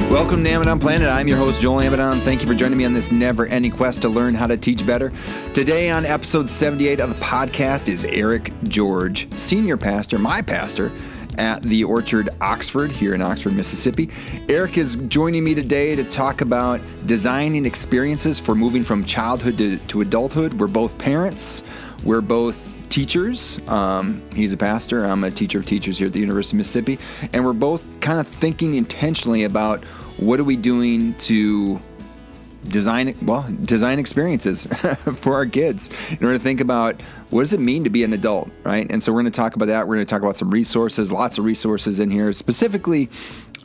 Welcome to Amidon Planet. I'm your host, Joel Amidon. Thank you for joining me on this never-ending quest to learn how to teach better. Today on episode 78 of the podcast is Eric George, senior pastor, my pastor, at the Orchard, Oxford, here in Oxford, Mississippi. Eric is joining me today to talk about designing experiences for moving from childhood to adulthood. We're both parents. We're both teachers. He's a pastor. I'm a teacher of teachers here at the University of Mississippi. And we're both kind of thinking intentionally about what are we doing to design experiences for our kids in order to think about what does it mean to be an adult, right? And so we're going to talk about that. We're going to talk about some resources, lots of resources in here. Specifically,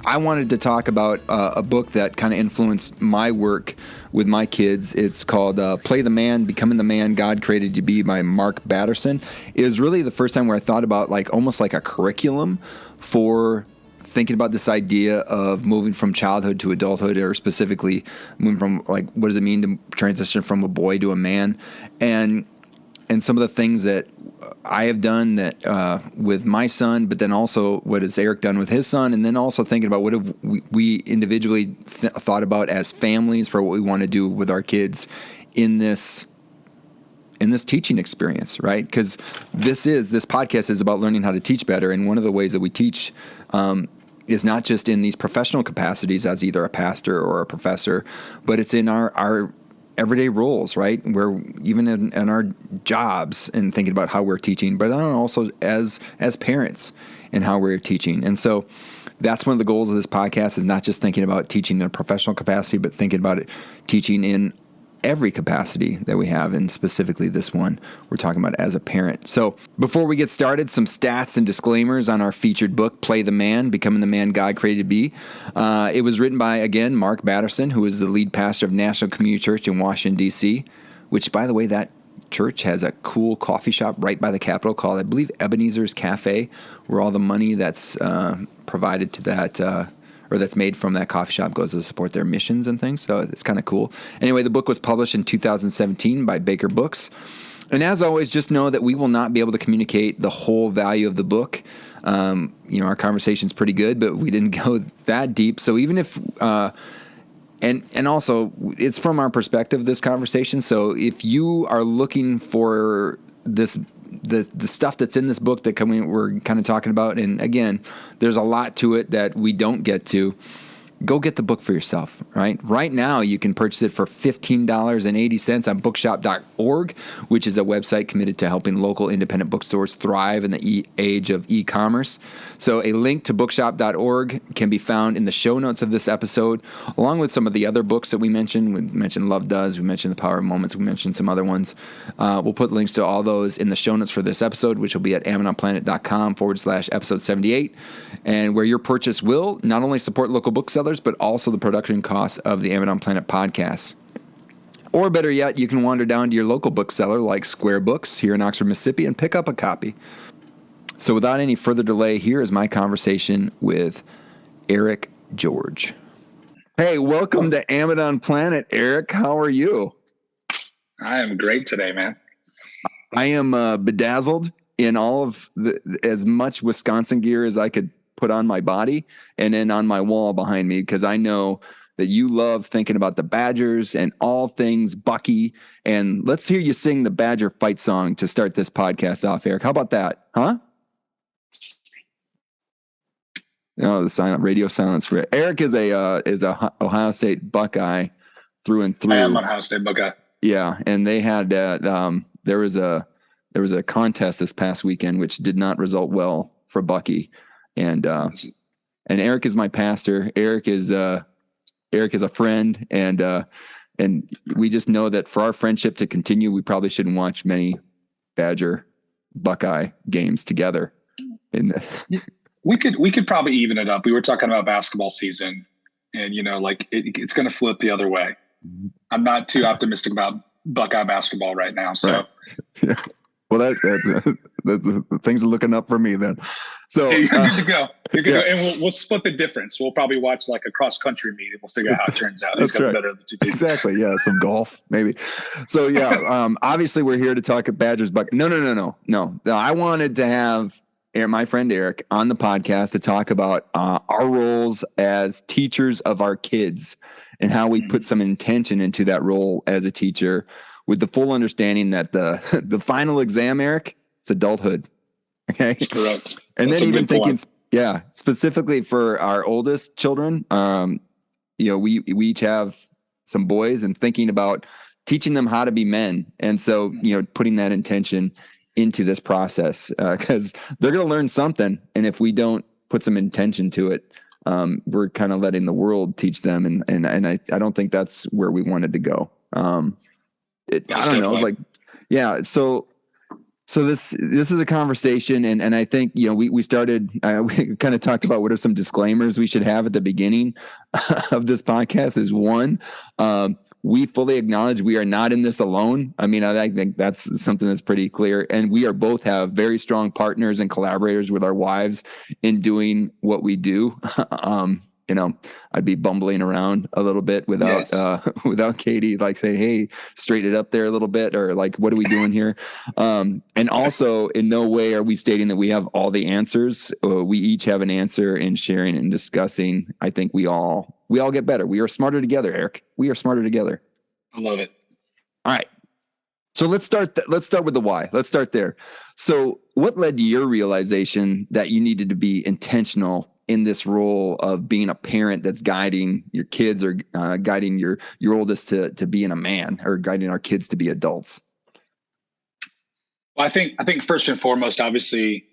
I wanted to talk about a book that kind of influenced my work with my kids. It's called Play the Man, Becoming the Man God Created You to Be by Mark Batterson. It was really the first time where I thought about almost like a curriculum for thinking about this idea of moving from childhood to adulthood, or specifically moving from what does it mean to transition from a boy to a man, and some of the things that I have done that with my son, but then also what has Eric done with his son, and then also thinking about what have we individually thought about as families for what we want to do with our kids in this teaching experience, right? Because this podcast is about learning how to teach better, and one of the ways that we teach is not just in these professional capacities as either a pastor or a professor, but it's in our everyday roles, right? Where even in our jobs and thinking about how we're teaching, but then also as parents and how we're teaching. And so that's one of the goals of this podcast, is not just thinking about teaching in a professional capacity, but thinking about it teaching in every capacity that we have, and specifically this one we're talking about as a parent. So before we get started, some stats and disclaimers on our featured book, Play the Man, Becoming the Man God Created to Be. It was written by, again, Mark Batterson, who is the lead pastor of National Community Church in Washington, D.C., which, by the way, that church has a cool coffee shop right by the Capitol called, I believe, Ebenezer's Cafe, where all the money that's provided to that or that's made from that coffee shop goes to support their missions and things. So it's kind of cool. Anyway, the book was published in 2017 by Baker Books. And as always, just know that we will not be able to communicate the whole value of the book. Our conversation's pretty good, but we didn't go that deep. So even if, and also it's from our perspective, this conversation. So if you are looking for this, the stuff that's in this book that we're kind of talking about, and again, there's a lot to it that we don't get to, go get the book for yourself, right? Right now, you can purchase it for $15.80 on bookshop.org, which is a website committed to helping local independent bookstores thrive in the age of e-commerce. So a link to bookshop.org can be found in the show notes of this episode, along with some of the other books that we mentioned. We mentioned Love Does, we mentioned The Power of Moments, we mentioned some other ones. We'll put links to all those in the show notes for this episode, which will be at amidonplanet.com/episode 78, and where your purchase will not only support local booksellers, but also the production costs of the Amidon Planet podcast. Or better yet, you can wander down to your local bookseller like Square Books here in Oxford, Mississippi, and pick up a copy. So without any further delay, here is my conversation with Eric George. Hey, welcome to Amidon Planet, Eric. How are you? I am great today, man. I am bedazzled in all of as much Wisconsin gear as I could put on my body and then on my wall behind me, because I know that you love thinking about the Badgers and all things Bucky. And let's hear you sing the Badger fight song to start this podcast off, Eric. How about that? Huh? Oh, the silent radio silence for it. Eric is a Ohio State Buckeye through and through. I am an Ohio State Buckeye. Yeah, and they had there was a contest this past weekend which did not result well for Bucky. And Eric is my pastor. Eric is a friend, and we just know that for our friendship to continue, we probably shouldn't watch many Badger Buckeye games together. We could probably even it up. We were talking about basketball season, and it's going to flip the other way. I'm not too optimistic about Buckeye basketball right now. So, right. Yeah. Well, that's things are looking up for me then. So you're good to go. You're good to go. And we'll split the difference. We'll probably watch like a cross country meet, and we'll figure out how it turns out. Who's got the better of the two teams. Exactly. Yeah, some golf maybe. So yeah, obviously we're here to talk Badgers. But no. I wanted to have my friend Eric on the podcast to talk about our roles as teachers of our kids and how we put some intention into that role as a teacher, with the full understanding that the final exam, Eric, it's adulthood. Okay, That's correct. And That's then even thinking, point. specifically for our oldest children, we each have some boys, and thinking about teaching them how to be men. And so, putting that intention into this process, because they're going to learn something. And if we don't put some intention to it, we're kind of letting the world teach them. And I don't think that's where we wanted to go. I don't know, So this is a conversation, and I think we started. We kind of talked about what are some disclaimers we should have at the beginning of this podcast. Is one, we fully acknowledge we are not in this alone. I mean, I think that's something that's pretty clear, and we are both have very strong partners and collaborators with our wives in doing what we do. I'd be bumbling around a little bit without Katie, like, say, hey, straighten it up there a little bit, or like, what are we doing here? And also, in no way are we stating that we have all the answers. We each have an answer in sharing and discussing. I think we all get better. We are smarter together, Eric. We are smarter together. I love it. All right. So let's start with the why. Let's start there. So what led to your realization that you needed to be intentional in this role of being a parent that's guiding your kids, or guiding your oldest to being a man, or guiding our kids to be adults? Well, I think first and foremost, obviously,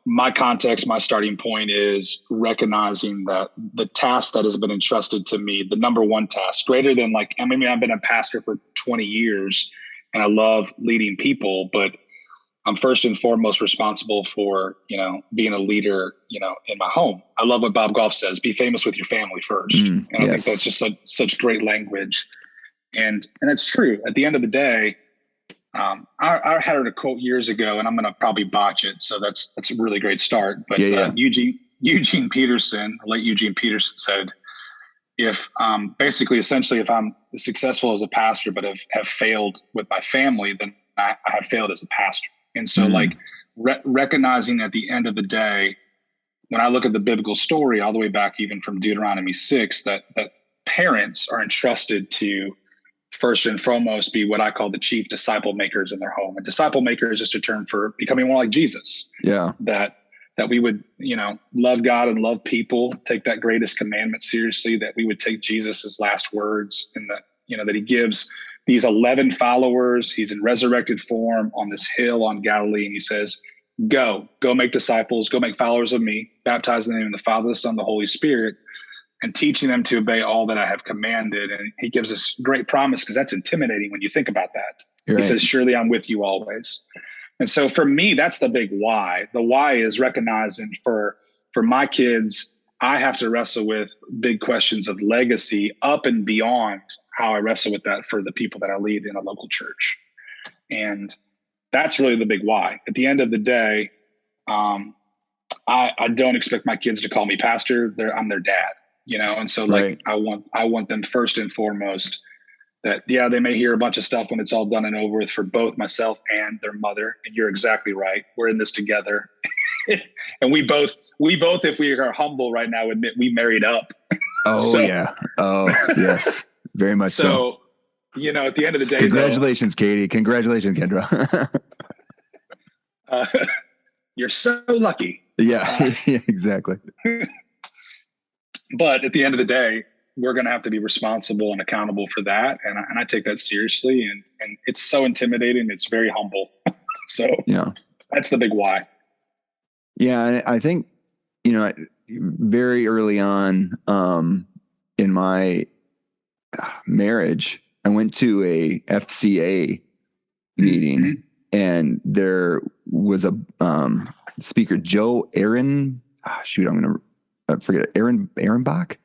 my context, my starting point is recognizing that the task that has been entrusted to me, the number one task, greater than I've been a pastor for 20 years and I love leading people, but I'm first and foremost responsible for, being a leader, in my home. I love what Bob Goff says, be famous with your family first. And I think that's just such great language. And that's true. At the end of the day, I had a quote years ago, and I'm going to probably botch it. So that's a really great start. But Eugene Peterson, late Eugene Peterson, said, if essentially, if I'm successful as a pastor, but have failed with my family, then I have failed as a pastor. And so recognizing at the end of the day, when I look at the biblical story all the way back, even from Deuteronomy 6, that parents are entrusted to first and foremost be what I call the chief disciple makers in their home. And disciple maker is just a term for becoming more like Jesus. Yeah. That we would, love God and love people, take that greatest commandment seriously, that we would take Jesus's last words, and that he gives these 11 followers. He's in resurrected form on this hill on Galilee. And he says, go make disciples, go make followers of me, baptize in the name of the Father, the Son, the Holy Spirit, and teaching them to obey all that I have commanded. And he gives us great promise, because that's intimidating when you think about that. Right. He says, surely I'm with you always. And so for me, that's the big why. The why is recognizing for my kids, I have to wrestle with big questions of legacy up and beyond how I wrestle with that for the people that I lead in a local church. And that's really the big why. At the end of the day, I don't expect my kids to call me pastor. I'm their dad, and so I want them first and foremost that, they may hear a bunch of stuff when it's all done and over with, for both myself and their mother. And you're exactly right. We're in this together. And we both, if we are humble right now, admit we married up. Oh, yeah. Oh, yes. Very much so. At the end of the day, congratulations, Katie. Congratulations, Kendra. You're so lucky. Yeah, exactly. But at the end of the day, we're going to have to be responsible and accountable for that. And I take that seriously. And it's so intimidating. It's very humble. So that's the big why. Yeah. I think, very early on in my marriage, I went to a FCA meeting, and there was a speaker, Joe Aaron. I'm going to forget it. Aaron Bach.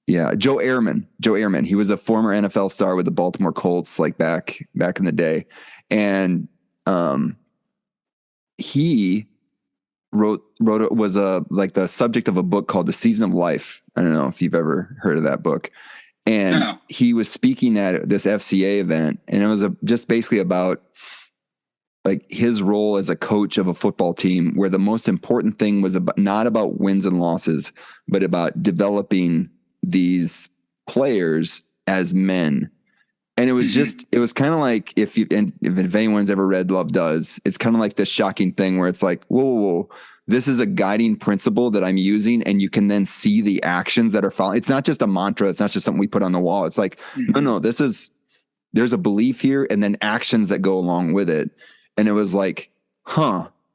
Yeah. Joe Ehrman. He was a former NFL star with the Baltimore Colts, back in the day. And he wrote was the subject of a book called The Season of Life. I don't know if you've ever heard of that book. And he was speaking at this FCA event, and it was just basically about like his role as a coach of a football team, where the most important thing was not about wins and losses, but about developing these players as men. And it was just, it was kind of like if anyone's ever read Love Does, it's kind of like this shocking thing where it's like, whoa, this is a guiding principle that I'm using. And you can then see the actions that are following. It's not just a mantra. It's not just something we put on the wall. It's like, no, there's a belief here and then actions that go along with it. And it was like,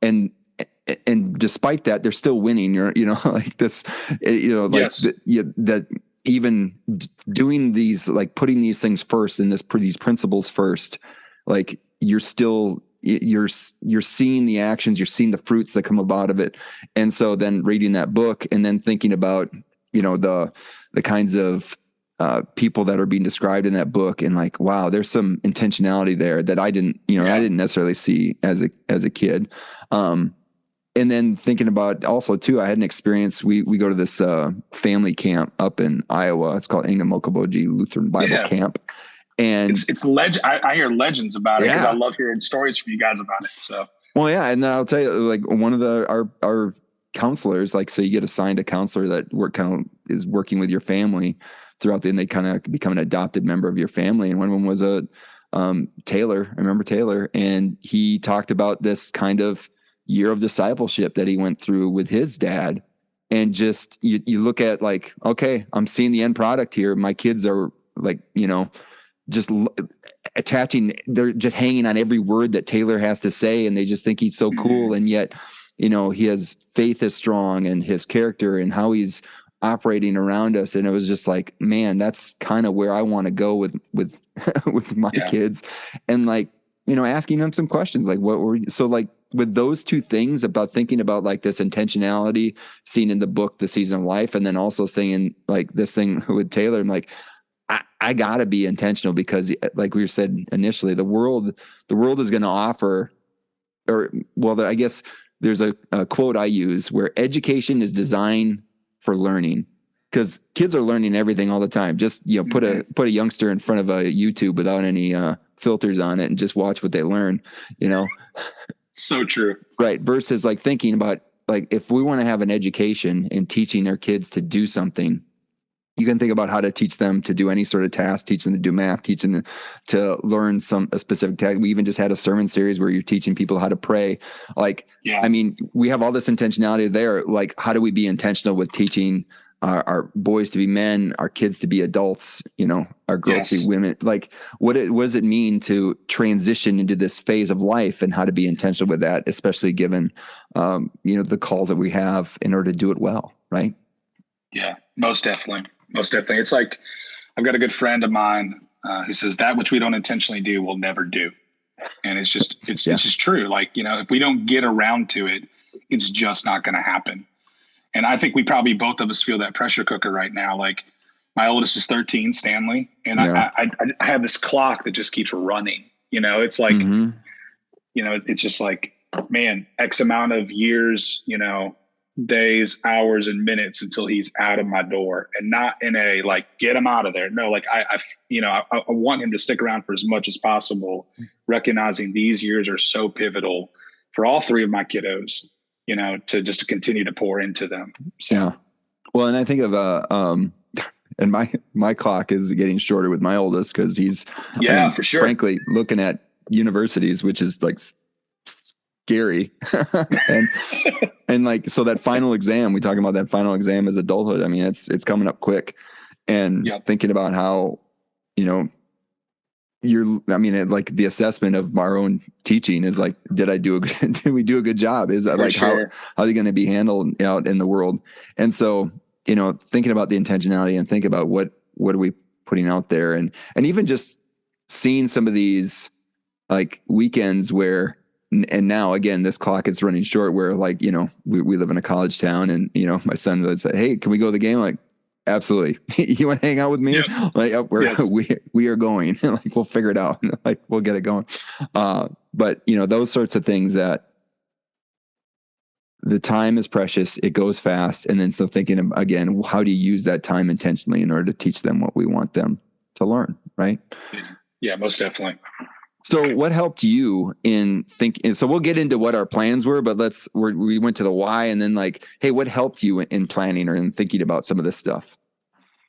and despite that, they're still winning. Like this, that even doing these, like putting these things first and these principles first, like you're seeing the actions, you're seeing the fruits that come about of it. And so then reading that book and then thinking about, the kinds of people that are being described in that book, and like, wow, there's some intentionality there that I didn't necessarily see as a kid. And then thinking about also too, I had an experience. We go to this family camp up in Iowa. It's called Engamokoboji Lutheran Bible Camp. And it's legend. I hear legends about it because I love hearing stories from you guys about it. So, well, yeah. And I'll tell you, like one of our counselors, like, so you get assigned a counselor that is working with your family throughout and they kind of become an adopted member of your family. And one of them was Taylor. I remember Taylor, and he talked about this kind of year of discipleship that he went through with his dad. And just, you look at like, okay, I'm seeing the end product here. My kids are like, just attaching, they're just hanging on every word that Taylor has to say. And they just think he's so cool. And yet, his faith is strong and his character and how he's operating around us. And it was just like, man, that's kind of where I want to go with my kids. And like, asking them some questions, like with those two things about thinking about like this intentionality seen in the book, The Season of Life, and then also saying like this thing with Taylor, I'm like, I gotta be intentional because like we said initially, the world is going to offer, I guess there's a quote I use where education is designed for learning, because kids are learning everything all the time. Just, put a youngster in front of a YouTube without any filters on it and just watch what they learn, So true. Right. Versus like thinking about like, if we want to have an education and teaching our kids to do something, you can think about how to teach them to do any sort of task, teach them to do math, teach them to learn a specific task. We even just had a sermon series where you're teaching people how to pray. Like, I mean, we have all this intentionality there. Like, how do we be intentional with teaching our boys to be men, our kids to be adults, our girls to be women? Like, what does it mean to transition into this phase of life, and how to be intentional with that, especially given, the calls that we have in order to do it well. Right. Yeah, most definitely. It's like, I've got a good friend of mine who says that which we don't intentionally do, we'll never do. And it's just true. Like, if we don't get around to it, it's just not going to happen. And I think we probably, both of us, feel that pressure cooker right now. Like, my oldest is 13, Stanley, and I have this clock that just keeps running. It's like, it's just like, man, X amount of years, days, hours, and minutes until he's out of my door, and not in a like, get him out of there. No, like I want him to stick around for as much as possible, recognizing these years are so pivotal for all three of my kiddos, to continue to pour into them. So. Yeah. Well, and I think of, and my clock is getting shorter with my oldest, because he's, for sure. Frankly, looking at universities, which is like scary. and like, so that final exam, we talk about that final exam as adulthood. I mean, it's coming up quick, and thinking about how, like the assessment of our own teaching is like, did we do a good job? Is that like, how are they going to be handled out in the world? And so, thinking about the intentionality and think about what are we putting out there, and even just seeing some of these like weekends where, and now again, this clock is running short, where like, we live in a college town, and, my son would say, hey, can we go to the game? Like, absolutely. You want to hang out with me? Yep. Like, we are going. Like, we'll figure it out. Like, we'll get it going. But those sorts of things, that the time is precious, it goes fast. And then so thinking again, how do you use that time intentionally in order to teach them what we want them to learn? Right. Yeah, most definitely. So what helped you in thinking? So we'll get into what our plans were, but we went to the why, and then like, hey, what helped you in planning or in thinking about some of this stuff?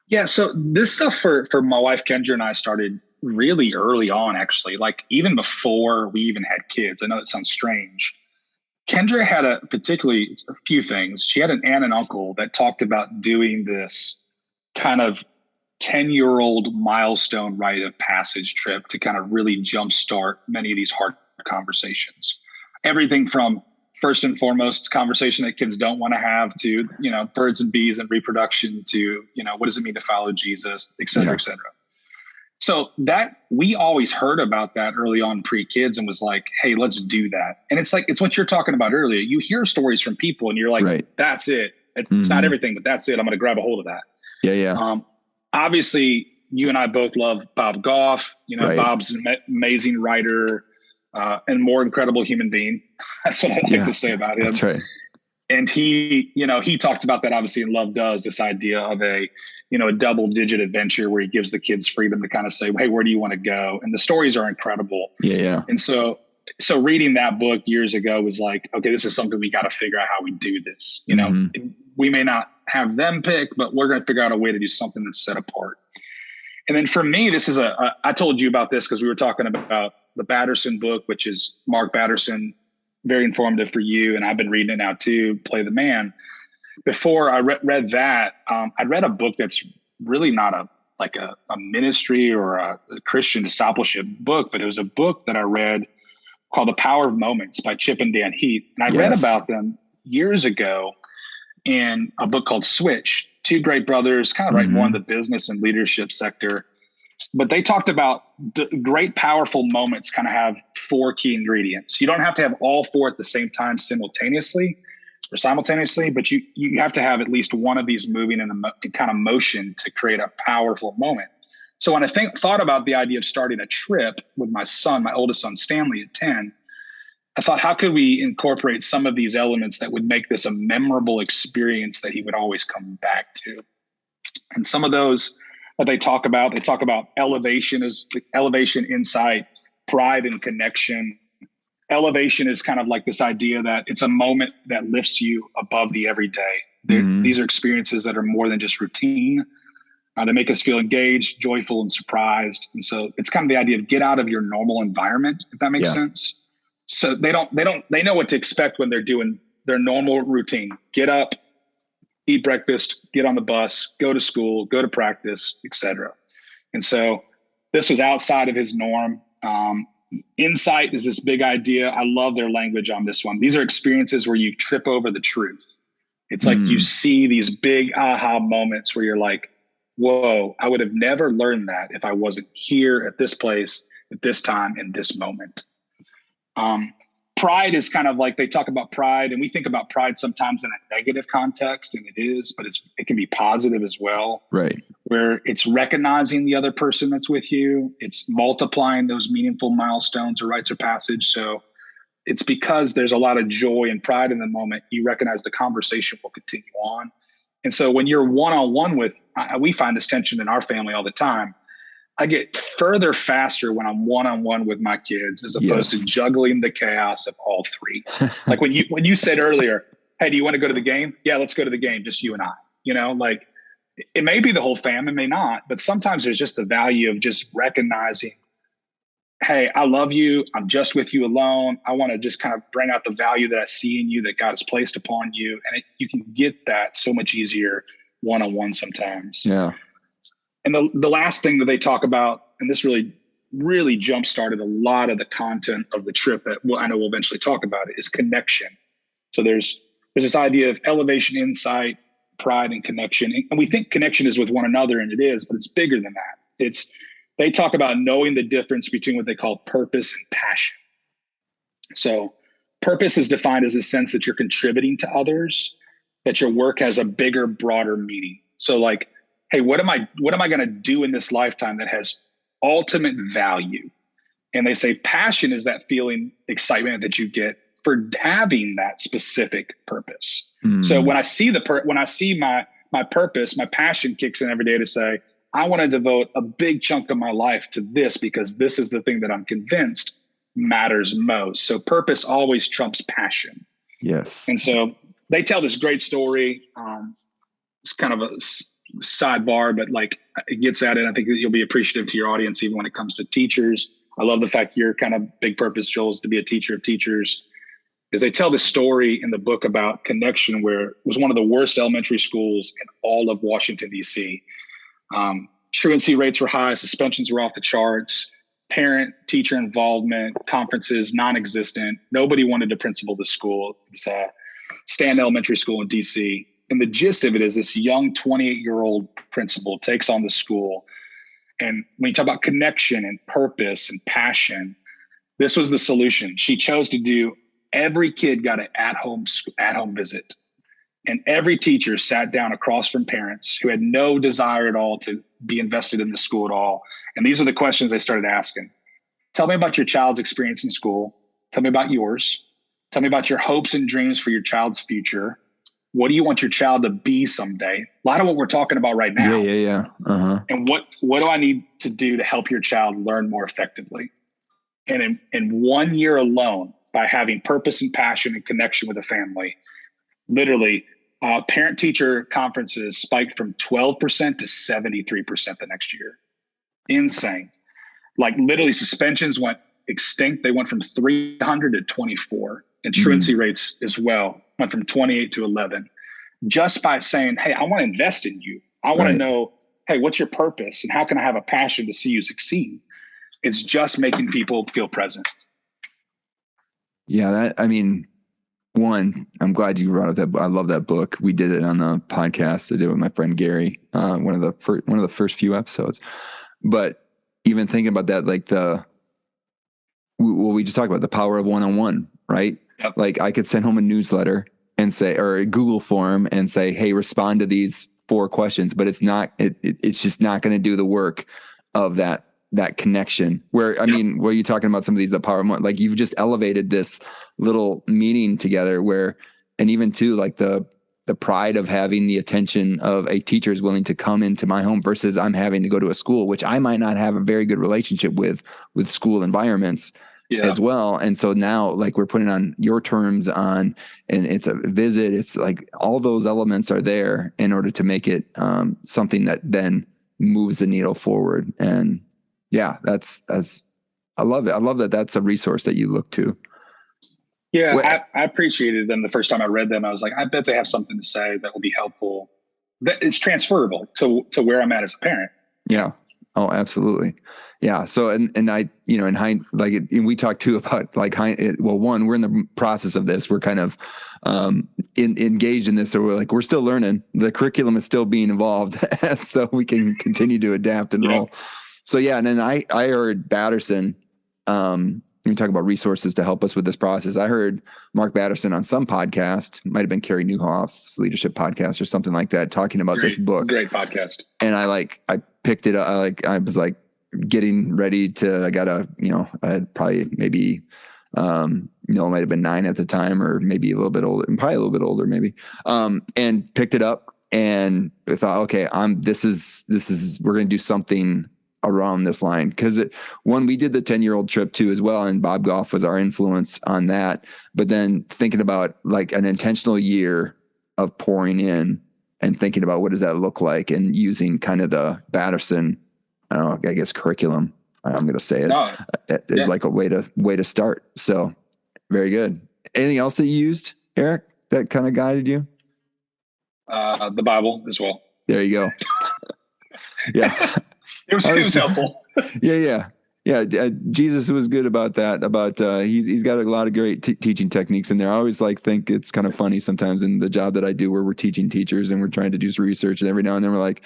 Yeah. So this stuff for my wife, Kendra, and I started really early on, actually, like even before we even had kids. I know it sounds strange. Kendra had a few things. She had an aunt and uncle that talked about doing this kind of 10-year-old milestone rite of passage trip to kind of really jumpstart many of these hard conversations. Everything from first and foremost conversation that kids don't want to have to, birds and bees and reproduction to, what does it mean to follow Jesus, et cetera, et cetera. So that we always heard about that early on pre-kids and was like, hey, let's do that. And it's what you're talking about earlier. You hear stories from people and you're like, right. That's it. It's not everything, but that's it. I'm going to grab a hold of that. Yeah. Obviously, you and I both love Bob Goff. Right. Bob's an amazing writer and more incredible human being. That's what I like to say about him. That's right. And he talked about that obviously in Love Does, this idea of a double-digit adventure where he gives the kids freedom to kind of say, hey, where do you want to go? And the stories are incredible. Yeah. And so reading that book years ago was like, okay, this is something we got to figure out how we do this. We may not have them pick, but we're going to figure out a way to do something that's set apart. And then for me, this is I told you about this because we were talking about the Batterson book, which is Mark Batterson, very informative for you. And I've been reading it now too, Play the Man. Before I read that, I'd read a book that's really not a ministry or a Christian discipleship book, but it was a book that I read called The Power of Moments by Chip and Dan Heath. And I read about them years ago in a book called Switch, two great brothers, kind of right more in the business and leadership sector. But they talked about the great, powerful moments kind of have four key ingredients. You don't have to have all four at the same time simultaneously, but you have to have at least one of these moving in a kind of motion to create a powerful moment. So when I thought about the idea of starting a trip with my son, my oldest son, Stanley, at 10, I thought, how could we incorporate some of these elements that would make this a memorable experience that he would always come back to? And some of those that they talk about elevation, insight, pride, and connection. Elevation is kind of like this idea that it's a moment that lifts you above the everyday. These are experiences that are more than just routine. They make us feel engaged, joyful, and surprised. And so it's kind of the idea of get out of your normal environment, if that makes sense. So they know what to expect when they're doing their normal routine. Get up, eat breakfast, get on the bus, go to school, go to practice, etc. And so this was outside of his norm. Insight is this big idea. I love their language on this one. These are experiences where you trip over the truth. It's like you see these big aha moments where you're like, whoa, I would have never learned that if I wasn't here at this place, at this time, in this moment. Pride is kind of like they talk about pride, and we think about pride sometimes in a negative context, and it is, but it can be positive as well. Right. Where it's recognizing the other person that's with you. It's multiplying those meaningful milestones or rites of passage. So it's because there's a lot of joy and pride in the moment. You recognize the conversation will continue on. And so when you're one-on-one with, we find this tension in our family all the time. I get further faster when I'm one-on-one with my kids as opposed to juggling the chaos of all three. Like when you said earlier, hey, do you want to go to the game? Yeah, let's go to the game. Just you and I, it may be the whole fam, it may not, but sometimes there's just the value of just recognizing, hey, I love you. I'm just with you alone. I want to just kind of bring out the value that I see in you that God has placed upon you. And you can get that so much easier one-on-one sometimes. Yeah. And the last thing that they talk about, and this really, really jump-started a lot of the content of the trip that I know we'll eventually talk about it, is connection. So there's this idea of elevation, insight, pride, and connection. And we think connection is with one another, and it is, but it's bigger than that. They talk about knowing the difference between what they call purpose and passion. So purpose is defined as a sense that you're contributing to others, that your work has a bigger, broader meaning. So like, hey, what am I going to do in this lifetime that has ultimate value? And they say passion is that feeling, excitement that you get for having that specific purpose. So when I see my purpose, my passion kicks in every day to say, I want to devote a big chunk of my life to this because this is the thing that I'm convinced matters most. So purpose always trumps passion. Yes. And so they tell this great story. It's kind of a sidebar, but like it gets at it. I think that you'll be appreciative to your audience, even when it comes to teachers. I love the fact your kind of big purpose, Joel, is to be a teacher of teachers. Is they tell this story in the book about connection, where it was one of the worst elementary schools in all of Washington, D.C. Truancy rates were high, suspensions were off the charts, parent-teacher involvement, conferences non-existent. Nobody wanted to principal the school. It was a Stanton Elementary School in D.C. And the gist of it is this young 28-year-old principal takes on the school. And when you talk about connection and purpose and passion, this was the solution. She chose to do every kid got an at-home visit. And every teacher sat down across from parents who had no desire at all to be invested in the school at all. And these are the questions they started asking. Tell me about your child's experience in school. Tell me about yours. Tell me about your hopes and dreams for your child's future. What do you want your child to be someday? A lot of what we're talking about right now. Yeah. Uh-huh. And what do I need to do to help your child learn more effectively? And in 1 year alone, by having purpose and passion and connection with a family, literally parent-teacher conferences spiked from 12% to 73% the next year. Insane. Like literally suspensions went extinct. They went from 300 to 24. And truancy rates as well went from 28 to 11. Just by saying, hey, I want to invest in you. I want to know, hey, what's your purpose? And how can I have a passion to see you succeed? It's just making people feel present. Yeah, one, I'm glad you brought up that. I love that book. We did it on the podcast. I did it with my friend Gary, one of the first few episodes. But even thinking about that, like what we just talked about, the power of one-on-one, right? Yep. Like I could send home a newsletter and say, or a Google form and say, hey, respond to these 4 questions, but it's just not going to do the work of that connection where, I mean, where you're talking about some of these, the power of one, like you've just elevated this little meeting together where, and even too, like the pride of having the attention of a teacher is willing to come into my home versus I'm having to go to a school, which I might not have a very good relationship with school environments as well. And so now like we're putting on your terms on, and it's a visit. It's like all those elements are there in order to make it something that then moves the needle forward. And yeah, that's I love it. I love that that's a resource that you look to. Yeah, I appreciated them the first time I read them. I was like, I bet they have something to say that will be helpful. That it's transferable to where I'm at as a parent. Yeah. Oh, absolutely. Yeah. So, and I, in we talked too about like, one, we're in the process of this. We're kind of engaged in this. So we're still learning. The curriculum is still being evolved so we can continue to adapt and roll. So yeah. And then I heard Batterson, we talk about resources to help us with this process. I heard Mark Batterson on some podcast, might've been Carrie Newhoff's leadership podcast or something like that, talking about this book. Great podcast. And I picked it up. I was like getting ready to, I had probably maybe, it might've been 9 at the time or maybe a little bit older, probably a little bit older maybe. And picked it up and I thought, okay, this is, we're going to do something around this line. Because we did the 10-year-old trip too as well. And Bob Goff was our influence on that. But then thinking about like an intentional year of pouring in and thinking about what does that look like and using kind of the Batterson, I guess curriculum, I'm going to say it, is like a way to start. So very good. Anything else that you used, Eric, that kind of guided you? The Bible as well. There you go. Yeah. It was helpful. Yeah. Jesus was good about that. He's got a lot of great teaching techniques in there. I always think it's kind of funny sometimes in the job that I do where we're teaching teachers and we're trying to do some research, and every now and then we're like,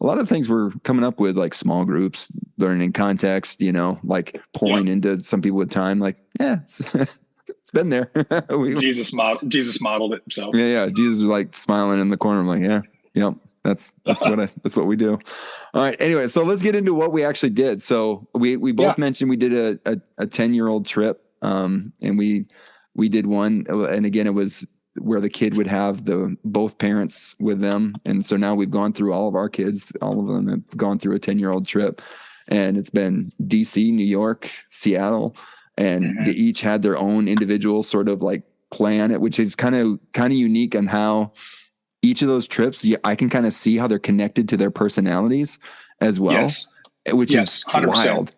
a lot of things we're coming up with, like small groups, learning in context, like pouring into some people with time. Like, it's been there. Jesus modeled it himself. Yeah. Jesus was like smiling in the corner. I'm like, That's what we do. All right. Anyway, so let's get into what we actually did. So we both mentioned we did a 10-year-old trip. And we did one, and again, it was where the kid would have both parents with them. And so now we've gone through all of our kids, all of them have gone through a 10-year-old trip, and it's been DC, New York, Seattle, and they each had their own individual sort of like plan, which is kind of unique on how each of those trips, I can kind of see how they're connected to their personalities as well, yes. which is 100%. wild.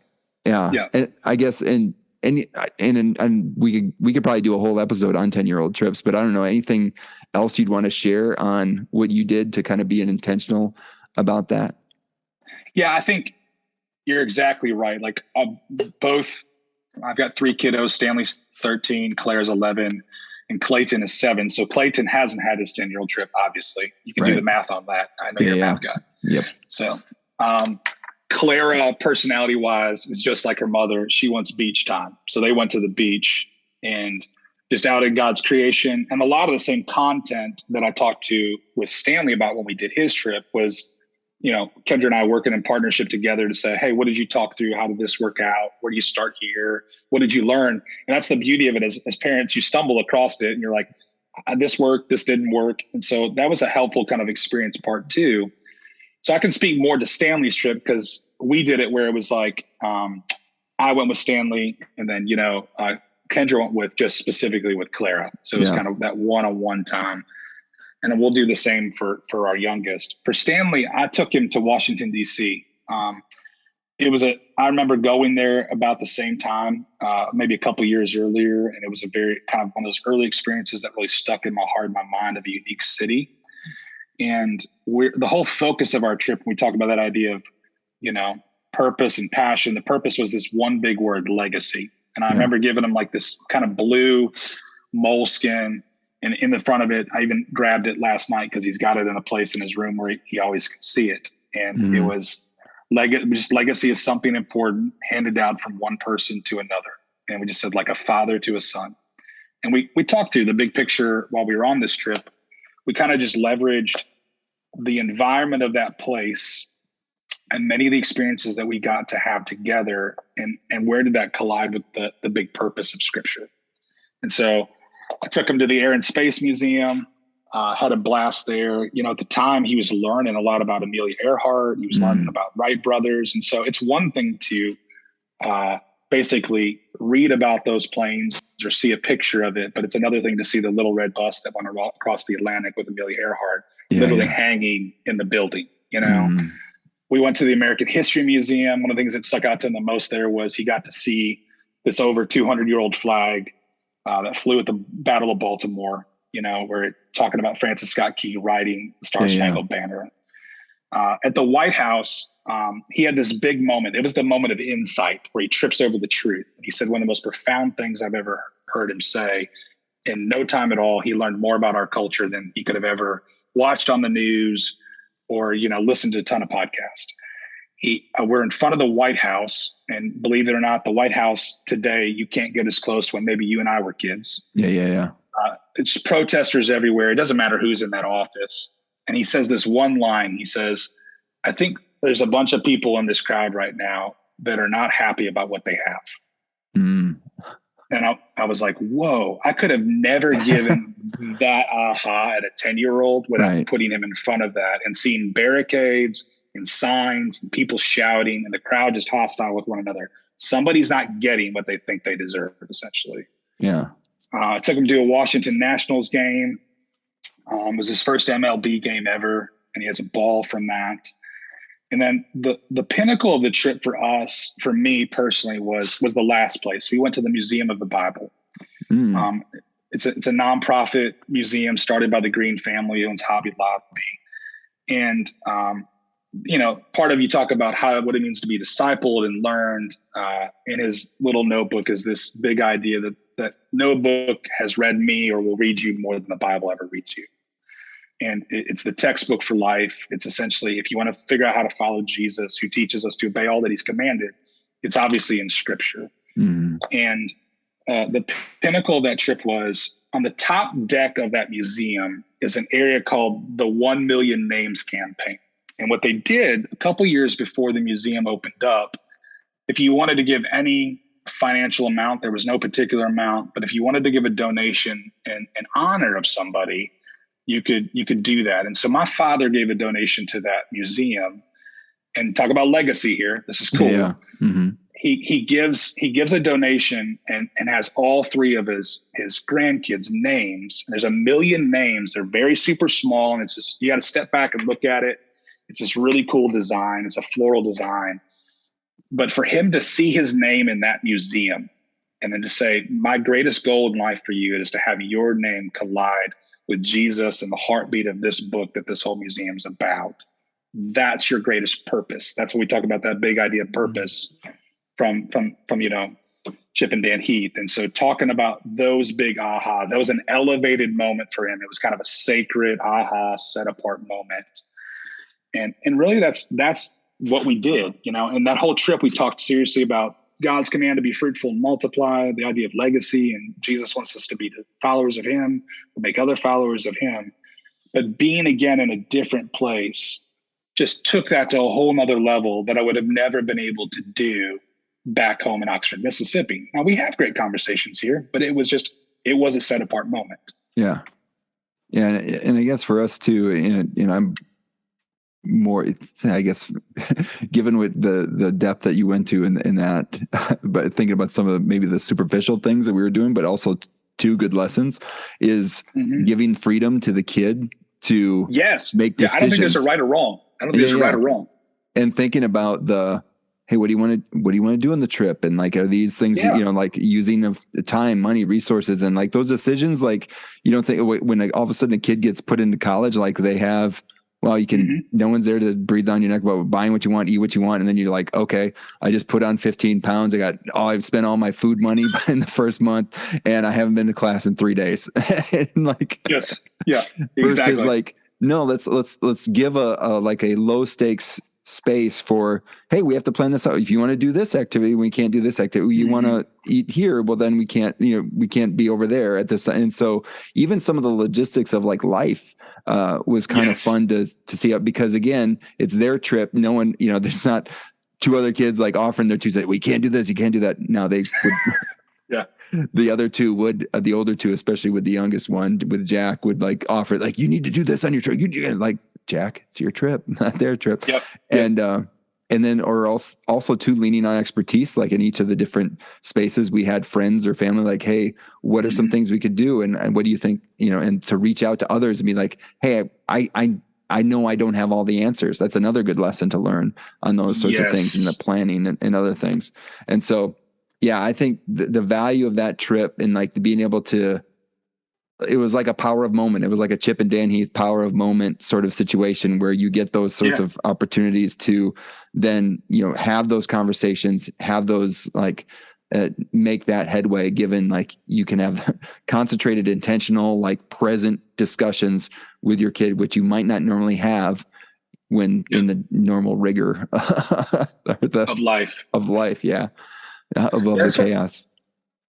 Yeah. And I guess, and we could probably do a whole episode on 10-year-old trips, but I don't know, anything else you'd want to share on what you did to kind of be intentional about that? Yeah, I think you're exactly right. Like I've got 3 kiddos. Stanley's 13, Claire's 11, and Clayton is 7. So Clayton hasn't had his 10-year-old trip, obviously. You can do the math on that. I know you're a math guy. Yep. So Clara, personality-wise, is just like her mother. She wants beach time. So they went to the beach and just out in God's creation. And a lot of the same content that I talked to with Stanley about when we did his trip was, Kendra and I working in partnership together to say, hey, what did you talk through? How did this work out? Where do you start here? What did you learn? And that's the beauty of it as parents. You stumble across it and you're like, this worked, this didn't work. And so that was a helpful kind of experience part 2. So I can speak more to Stanley's trip because we did it where it was like, I went with Stanley and then, Kendra went with just specifically with Clara. So it was kind of that one-on-one time. And then we'll do the same for our youngest. For Stanley, I took him to Washington, D.C. I remember going there about the same time, maybe a couple years earlier. And it was a very kind of one of those early experiences that really stuck in my heart and my mind of a unique city. And the whole focus of our trip, when we talk about that idea of, purpose and passion, the purpose was this one big word, legacy. And I remember giving him like this kind of blue moleskin, and in the front of it, I even grabbed it last night because he's got it in a place in his room where he always could see it. And it was just legacy is something important handed down from one person to another. And we just said like a father to a son. And we talked through the big picture while we were on this trip. We kind of just leveraged the environment of that place and many of the experiences that we got to have together, and where did that collide with the big purpose of Scripture. And so I took him to the Air and Space Museum, had a blast there. At the time he was learning a lot about Amelia Earhart. He was learning about Wright brothers. And so it's one thing to basically read about those planes or see a picture of it, but it's another thing to see the little red bus that went across the Atlantic with Amelia Earhart literally hanging in the building. We went to the American History Museum. One of the things that stuck out to him the most there was he got to see this over 200-year-old flag that flew at the Battle of Baltimore, where it's talking about Francis Scott Key riding the Star-Spangled Banner. At the White House, he had this big moment. It was the moment of insight where he trips over the truth. And he said one of the most profound things I've ever heard him say. In no time at all, he learned more about our culture than he could have ever watched on the news or, listened to a ton of podcasts. We're in front of the White House, and believe it or not, the White House today, you can't get as close when maybe you and I were kids. Yeah. It's protesters everywhere. It doesn't matter who's in that office. And he says this one line. He says, I think there's a bunch of people in this crowd right now that are not happy about what they have. And I was like, whoa, I could have never given that aha at a 10-year-old without putting him in front of that and seeing barricades and signs and people shouting and the crowd just hostile with one another. Somebody's not getting what they think they deserve, essentially. Yeah. I took him to a Washington Nationals game. It was his first MLB game ever, and he has a ball from that. And then the pinnacle of the trip for us, for me personally, was the last place. We went to the Museum of the Bible. It's a nonprofit museum started by the Green family, who owns Hobby Lobby. And part of you talk about what it means to be discipled and learned. In his little notebook is this big idea that no book has read me or will read you more than the Bible ever reads you. And it's the textbook for life. It's essentially, if you want to figure out how to follow Jesus, who teaches us to obey all that he's commanded, it's obviously in Scripture. And the pinnacle of that trip was on the top deck of that museum is an area called the 1 Million Names Campaign. And what they did a couple years before the museum opened up, if you wanted to give any financial amount. There was no particular amount, but if you wanted to give a donation in honor of somebody, you could do that. And so my father gave a donation to that museum. And talk about legacy here. This is cool. Yeah. Mm-hmm. He gives a donation and has all three of his grandkids' names. There's 1 million names. They're very super small, and it's just, you got to step back and look at it. It's this really cool design. It's a floral design. But for him to see his name in that museum and then to say, my greatest goal in life for you is to have your name collide with Jesus and the heartbeat of this book that this whole museum's about. That's your greatest purpose. That's what we talk about, that big idea of purpose from Chip and Dan Heath. And so talking about those big ahas, that was an elevated moment for him. It was kind of a sacred aha, set apart moment. And really that's what we did, and that whole trip, we talked seriously about God's command to be fruitful and multiply, the idea of legacy, and Jesus wants us to be followers of him, to make other followers of him. But being again in a different place just took that to a whole nother level that I would have never been able to do back home in Oxford, Mississippi. Now we have great conversations here, but it was a set apart moment. Yeah. Yeah. And I guess for us too, I'm more, I guess, given with the depth that you went to in that, but thinking about some of maybe the superficial things that we were doing, but also two good lessons is giving freedom to the kid to make decisions. I don't think there's a right or wrong. I don't think there's a right or wrong. And thinking about hey, what do you want to do on the trip? And like, are these things, like using of time, money, resources, and like those decisions, like you don't think when all of a sudden a kid gets put into college, like they have, well, you can, no one's there to breathe down your neck about buying what you want, eat what you want. And then you're like, okay, I just put on 15 pounds. I've spent all my food money in the first month and I haven't been to class in 3 days. And like, yes. Yeah, versus exactly. like, no, let's give a low stakes space for, hey, we have to plan this out. If you want to do this activity, we can't do this activity. You want to eat here, well, then we can't be over there at this. And so even some of the logistics of like life was kind of fun to see up, because again, it's their trip. No one, there's not two other kids like offering their two, say, we can't do this, you can't do that. No, they would. Yeah. The other two would, the older two, especially with the youngest one, with Jack, would like offer, like, you need to do this on your trip. You like, Jack, it's your trip, not their trip. Yep. And then, or also too, leaning on expertise, like in each of the different spaces, we had friends or family, like, hey, what are some things we could do? And what do you think, and to reach out to others and be like, hey, I know I don't have all the answers. That's another good lesson to learn on those sorts of things, and the planning and other things. And so, yeah, I think the value of that trip and like being able to, it was like a power of moment. It was like a Chip and Dan Heath power of moment sort of situation where you get those sorts of opportunities to then, have those conversations, have those like, make that headway, given like you can have concentrated, intentional, like present discussions with your kid, which you might not normally have when in the normal rigor of life. Yeah. Above the chaos.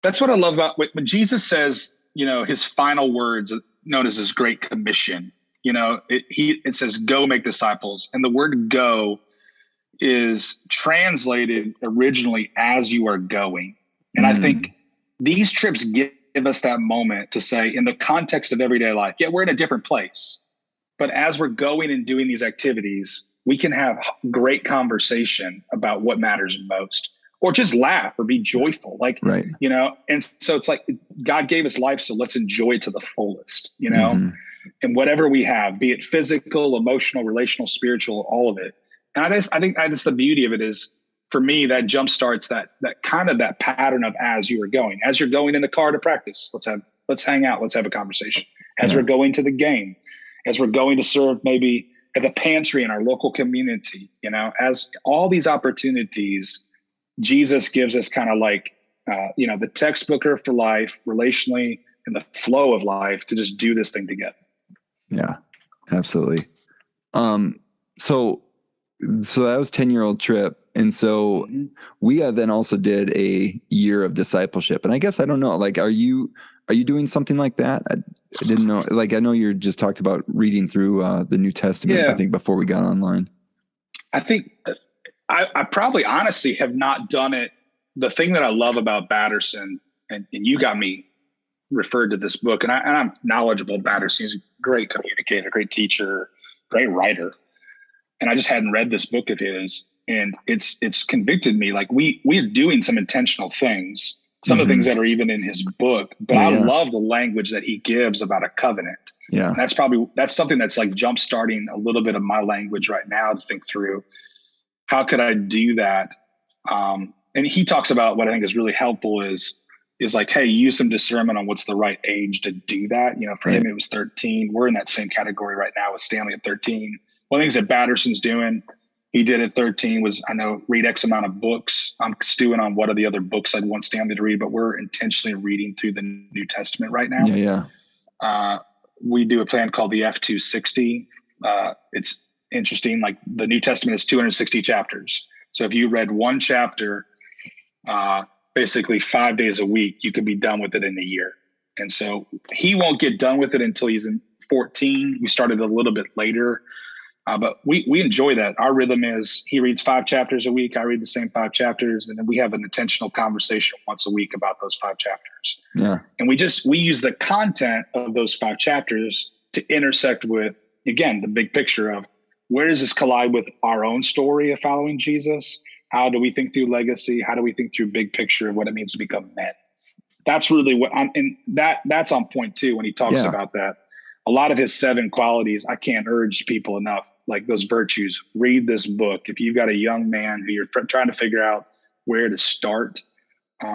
That's what I love about when Jesus says, his final words, known as his Great Commission, it says, go make disciples. And the word go is translated originally as you are going. And I think these trips give us that moment to say, in the context of everyday life, we're in a different place. But as we're going and doing these activities, we can have great conversation about what matters most. Or just laugh or be joyful, and so it's like God gave us life, so let's enjoy it to the fullest, and whatever we have, be it physical, emotional, relational, spiritual, all of it. And I think that's the beauty of it is, for me, that jumpstarts that kind of that pattern of as you're going in the car to practice, let's hang out, let's have a conversation. As we're going to the game, as we're going to serve maybe at the pantry in our local community, as all these opportunities. Jesus gives us kind of like, the textbooker for life, relationally, and the flow of life to just do this thing together. Yeah, absolutely. So that was 10-year-old trip. And so we then also did a year of discipleship. And I guess, I don't know, like, are you doing something like that? I didn't know, like, I know you're just talked about reading through the New Testament, I think, before we got online. I think I probably honestly have not done it the thing that I love about Batterson, and you got me referred to this book, and I'm knowledgeable of Batterson. He's a great communicator, great teacher, great writer. And I just hadn't read this book of his, and it's convicted me. Like we're doing some intentional things, some of the things that are even in his book, but I love the language that he gives about a covenant. Yeah. And that's something that's like jump starting a little bit of my language right now to think through, how could I do that? And he talks about what I think is really helpful is like, hey, use some discernment on what's the right age to do that. You know, for him, it was 13. We're in that same category right now with Stanley at 13. One of the things that Batterson's doing, he did at 13 was, I know, read X amount of books. I'm stewing on what are the other books I'd want Stanley to read, but we're intentionally reading through the New Testament right now. Yeah. We do a plan called the F260. It's interesting. Like the New Testament is 260 chapters. So if you read one chapter, basically 5 days a week, you could be done with it in a year. And so he won't get done with it until he's in 14. We started a little bit later. But we enjoy that. Our rhythm is he reads 5 chapters a week. I read the same 5 chapters. And then we have an intentional conversation once a week about those 5 chapters. Yeah. And we use the content of those 5 chapters to intersect with, again, the big picture of where does this collide with our own story of following Jesus? How do we think through legacy? How do we think through big picture of what it means to become men? That's really what that's on point too, when he talks about that. A lot of his 7 qualities, I can't urge people enough, like those virtues. Read this book. If you've got a young man who you're trying to figure out where to start,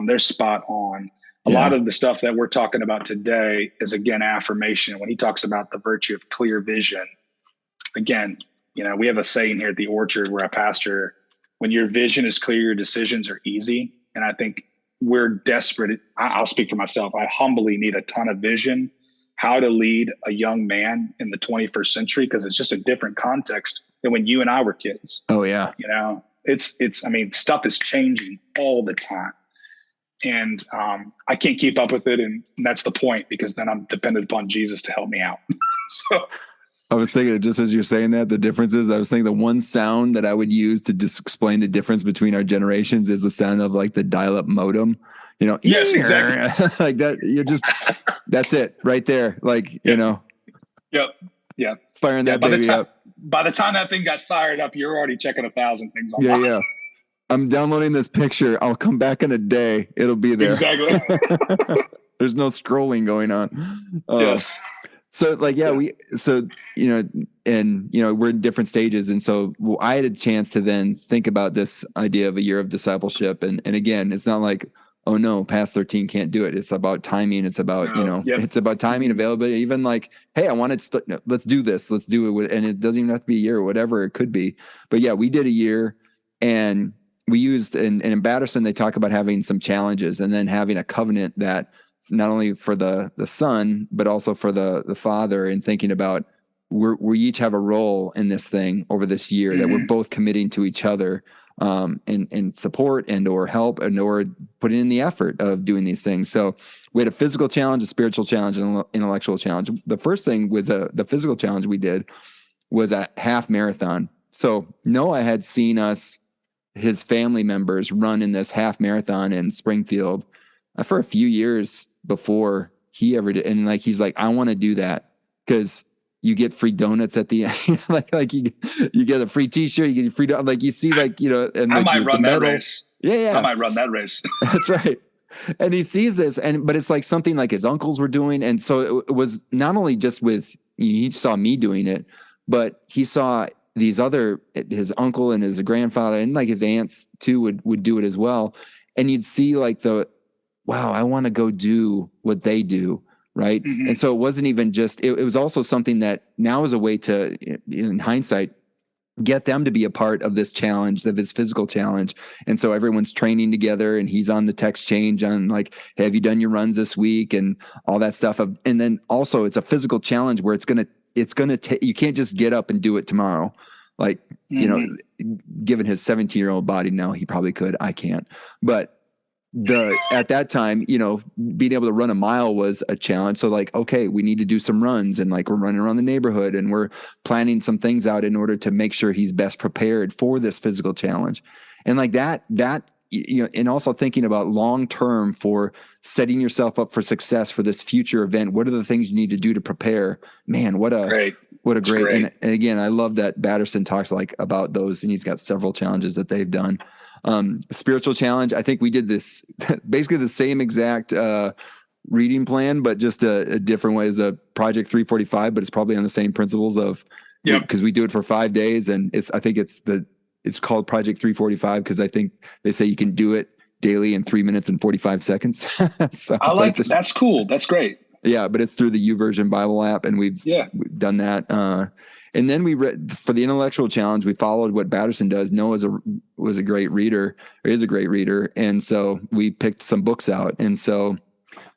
they're spot on. A lot of the stuff that we're talking about today is, again, affirmation. When he talks about the virtue of clear vision, again, you know, we have a saying here at the Orchard where I pastor, when your vision is clear, your decisions are easy. And I think we're desperate. I'll speak for myself. I humbly need a ton of vision, how to lead a young man in the 21st century, because it's just a different context than when you and I were kids. Oh yeah. You know, I mean, stuff is changing all the time. And I can't keep up with it. And that's the point, because then I'm dependent upon Jesus to help me out. So I was thinking, just as you're saying that, the differences, I was thinking the one sound that I would use to just explain the difference between our generations is the sound of like the dial-up modem. You know, yes, exactly. Like that. You just, that's it right there. Like, you know, Yep. Firing that baby up. By the time that thing got fired up, you're already checking 1,000 things online. Yeah. I'm downloading this picture. I'll come back in a day. It'll be there. Exactly. There's no scrolling going on. Yes. So like, so, you know, and, you know, we're in different stages. And so I had a chance to then think about this idea of a year of discipleship. And again, it's not like, oh no, past 13 can't do it. It's about timing. It's about, it's about timing, availability, even like, hey, I wanted to, let's do this. Let's do it. And it doesn't even have to be a year or whatever it could be. But yeah, we did a year, and we used, and in Batterson, they talk about having some challenges and then having a covenant that not only for the son, but also for the father, and thinking about we each have a role in this thing over this year that we're both committing to each other, and support and or help and or putting in the effort of doing these things. So we had a physical challenge, a spiritual challenge, and an intellectual challenge. The first thing was the physical challenge we did was a half marathon. So Noah had seen his family members run in this half marathon in Springfield for a few years before he ever did. And like, he's like, I want to do that, because you get free donuts at the end. like you get a free t-shirt, you get a free, like you see, like, you know, and like I might run that race. Yeah. I might run that race. That's right. And he sees this, but it's like something like his uncles were doing. And so it was not only just he saw me doing it, but he saw these his uncle and his grandfather and like his aunts too would do it as well. And you'd see like wow, I want to go do what they do. Right. Mm-hmm. And so it wasn't even just, it was also something that now is a way to, in hindsight, get them to be a part of this challenge, of his physical challenge. And so everyone's training together, and he's on the text change on like, hey, have you done your runs this week and all that stuff. And then also it's a physical challenge where it's going to take, you can't just get up and do it tomorrow. Like, you know, given his 17-year-old body now, he probably could, I can't, but at that time, you know, being able to run a mile was a challenge. So like, okay, we need to do some runs, and like we're running around the neighborhood, and we're planning some things out in order to make sure he's best prepared for this physical challenge. And like that and also thinking about long-term for setting yourself up for success for this future event. What are the things you need to do to prepare? Man, what a great. And again, I love that Batterson talks like about those, and he's got several challenges that they've done. Spiritual challenge. I think we did this basically the same exact, reading plan, but just a different way as a Project 345, but it's probably on the same principles of, because we do it for 5 days, and it's called Project 345 because I think they say you can do it daily in 3 minutes and 45 seconds. So I like it. That's cool. That's great. Yeah, but it's through the YouVersion Bible app, and we've done that. And then we read for the intellectual challenge. We followed what Batterson does. Noah was a great reader, or is a great reader, and so we picked some books out. And so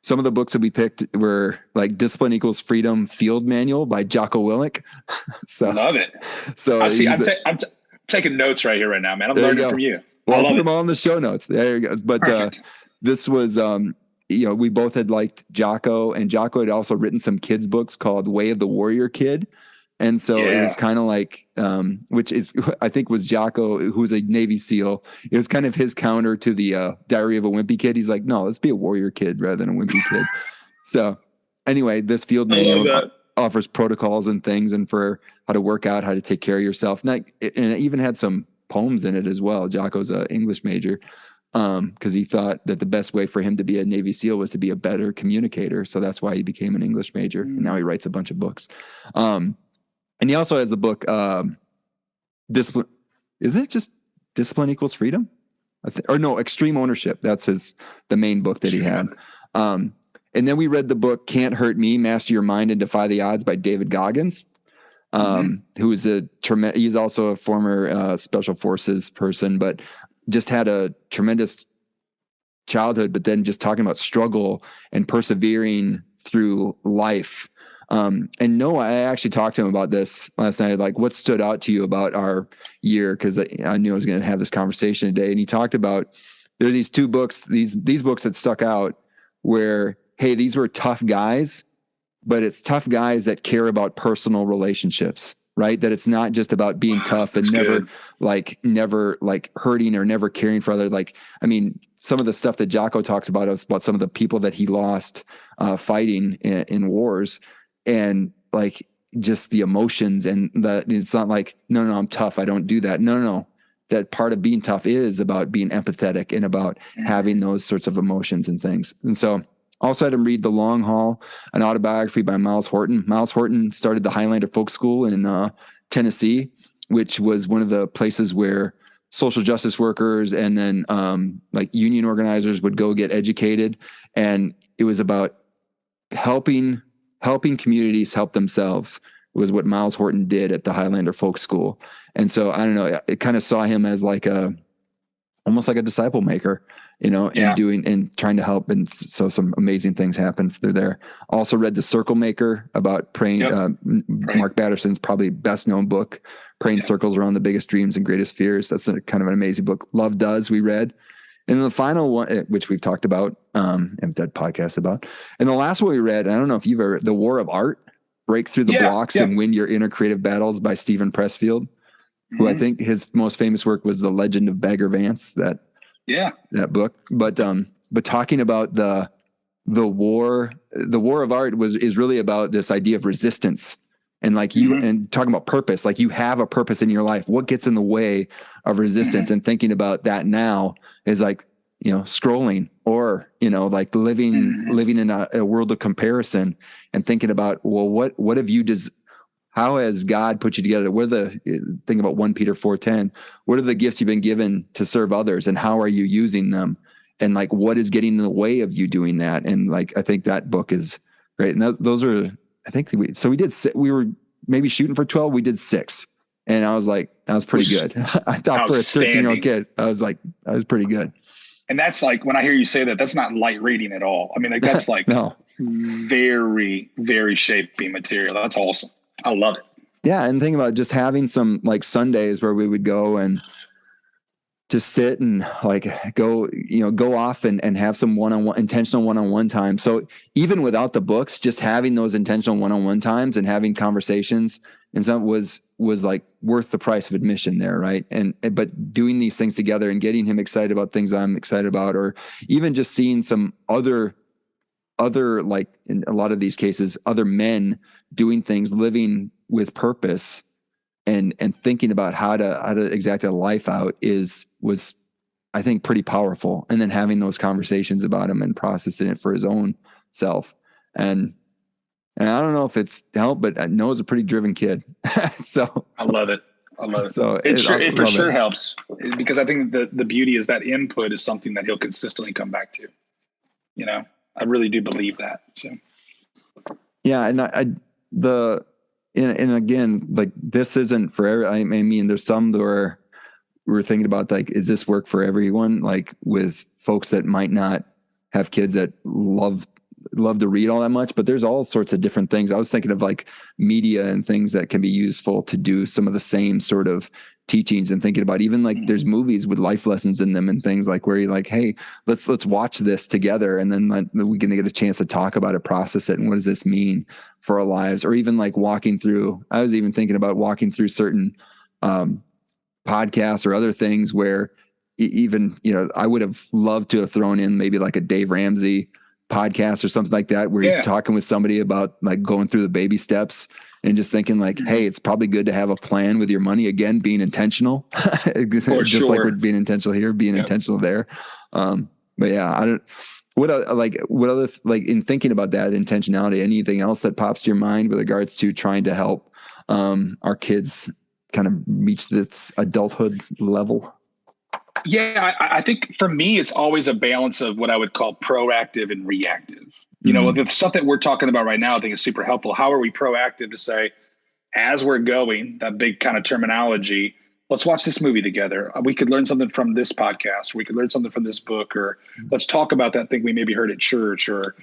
some of the books that we picked were like Discipline Equals Freedom Field Manual by Jocko Willink. So love it. So I see. I'm taking notes right here right now, man. I'm learning from you. Well, I'll put them all in the show notes. There you go. But this was, we both had liked Jocko, and Jocko had also written some kids books called Way of the Warrior Kid. And so it was kind of like, which is, I think was Jocko, who was a Navy SEAL. It was kind of his counter to the Diary of a Wimpy Kid. He's like, no, let's be a warrior kid rather than a wimpy kid. So anyway, this field manual offers protocols and things, and for how to work out, how to take care of yourself. And it even had some poems in it as well. Jocko's an English major, because he thought that the best way for him to be a Navy SEAL was to be a better communicator. So that's why he became an English major. And now he writes a bunch of books. And he also has the book, Discipline. Isn't it just Discipline Equals Freedom? Or no, Extreme Ownership. That's the main book that he had. And then we read the book Can't Hurt Me, Master Your Mind and Defy the Odds by David Goggins, who's he's also a former special forces person, but just had a tremendous childhood, but then just talking about struggle and persevering through life. And Noah, I actually talked to him about this last night, like what stood out to you about our year? Cause I knew I was going to have this conversation today. And he talked about, there are these two books, these books that stuck out where, hey, these were tough guys, but it's tough guys that care about personal relationships, right? That it's not just about being tough and never hurting or never caring for others. Like, I mean, some of the stuff that Jocko talks about is about some of the people that he lost fighting in wars. And like just the emotions, and that it's not like, no, I'm tough, I don't do that. No. That part of being tough is about being empathetic and about having those sorts of emotions and things. And so also had him read The Long Haul, an autobiography by Miles Horton. Miles Horton started the Highlander Folk School in Tennessee, which was one of the places where social justice workers and then like union organizers would go get educated. And it was about helping communities help themselves, was what Miles Horton did at the Highlander Folk School. And so I don't know, it kind of saw him as like almost like a disciple maker, and trying to help. And so some amazing things happened through there. Also read The Circle Maker about praying. Mark Batterson's probably best known book, Praying Circles Around the Biggest Dreams and Greatest Fears. That's kind of an amazing book. Love Does, we read. And the final one, which we've talked about, and done podcasts about. And the last one we read, I don't know if you've ever, The War of Art, Break Through the Blocks and Win Your Inner Creative Battles by Stephen Pressfield, who I think his most famous work was The Legend of Bagger Vance, that book. But talking about the war of art is really about this idea of resistance. And like and talking about purpose, like you have a purpose in your life. What gets in the way of resistance? And thinking about that now is like, scrolling or, like living in a world of comparison and thinking about, well, what have you how has God put you together? What are think about 1 Peter 4:10, what are the gifts you've been given to serve others and how are you using them? And like, what is getting in the way of you doing that? And like, I think that book is great. And those are, I think we were maybe shooting for 12. We did 6. And I was like, that was pretty good. I thought for a 13-year-old kid, I was pretty good. And that's like, when I hear you say that, that's not light reading at all. I mean, like that's like very, very shaping material. That's awesome. I love it. Yeah. And think about just having some like Sundays where we would go and just sit and like go off and have some intentional one-on-one time. So even without the books, just having those intentional one-on-one times and having conversations and some was like worth the price of admission there. Right. But doing these things together and getting him excited about things I'm excited about, or even just seeing some other, like in a lot of these cases, other men doing things, living with purpose and thinking about how to exact a life out was, I think, pretty powerful. And then having those conversations about him and processing it for his own self. And I don't know if it's helped, but Noah's a pretty driven kid. So I love it. So it for sure helps, because I think the beauty is that input is something that he'll consistently come back to. You know, I really do believe that. So yeah, and and again, like this isn't for I mean, there's some where we're thinking about, like, is this work for everyone? Like with folks that might not have kids that love to read all that much, but there's all sorts of different things. I was thinking of like media and things that can be useful to do some of the same sort of teachings, and thinking about even like there's movies with life lessons in them and things like where you're like, hey, let's watch this together. And then we can get a chance to talk about it, process it. And what does this mean for our lives? Or even like I was even thinking about walking through certain, podcasts or other things where even, I would have loved to have thrown in maybe like a Dave Ramsey podcast or something like that, where he's talking with somebody about like going through the baby steps, and just thinking like, hey, it's probably good to have a plan with your money. Again, being intentional, just like we're being intentional here, being intentional there. But yeah, what other, like in thinking about that intentionality, anything else that pops to your mind with regards to trying to help our kids kind of reach this adulthood level? Yeah, I think for me, it's always a balance of what I would call proactive and reactive. You know, the stuff that we're talking about right now, I think is super helpful. How are we proactive to say, as we're going, that big kind of terminology, let's watch this movie together. We could learn something from this podcast. We could learn something from this book, or let's talk about that thing we maybe heard at church, or,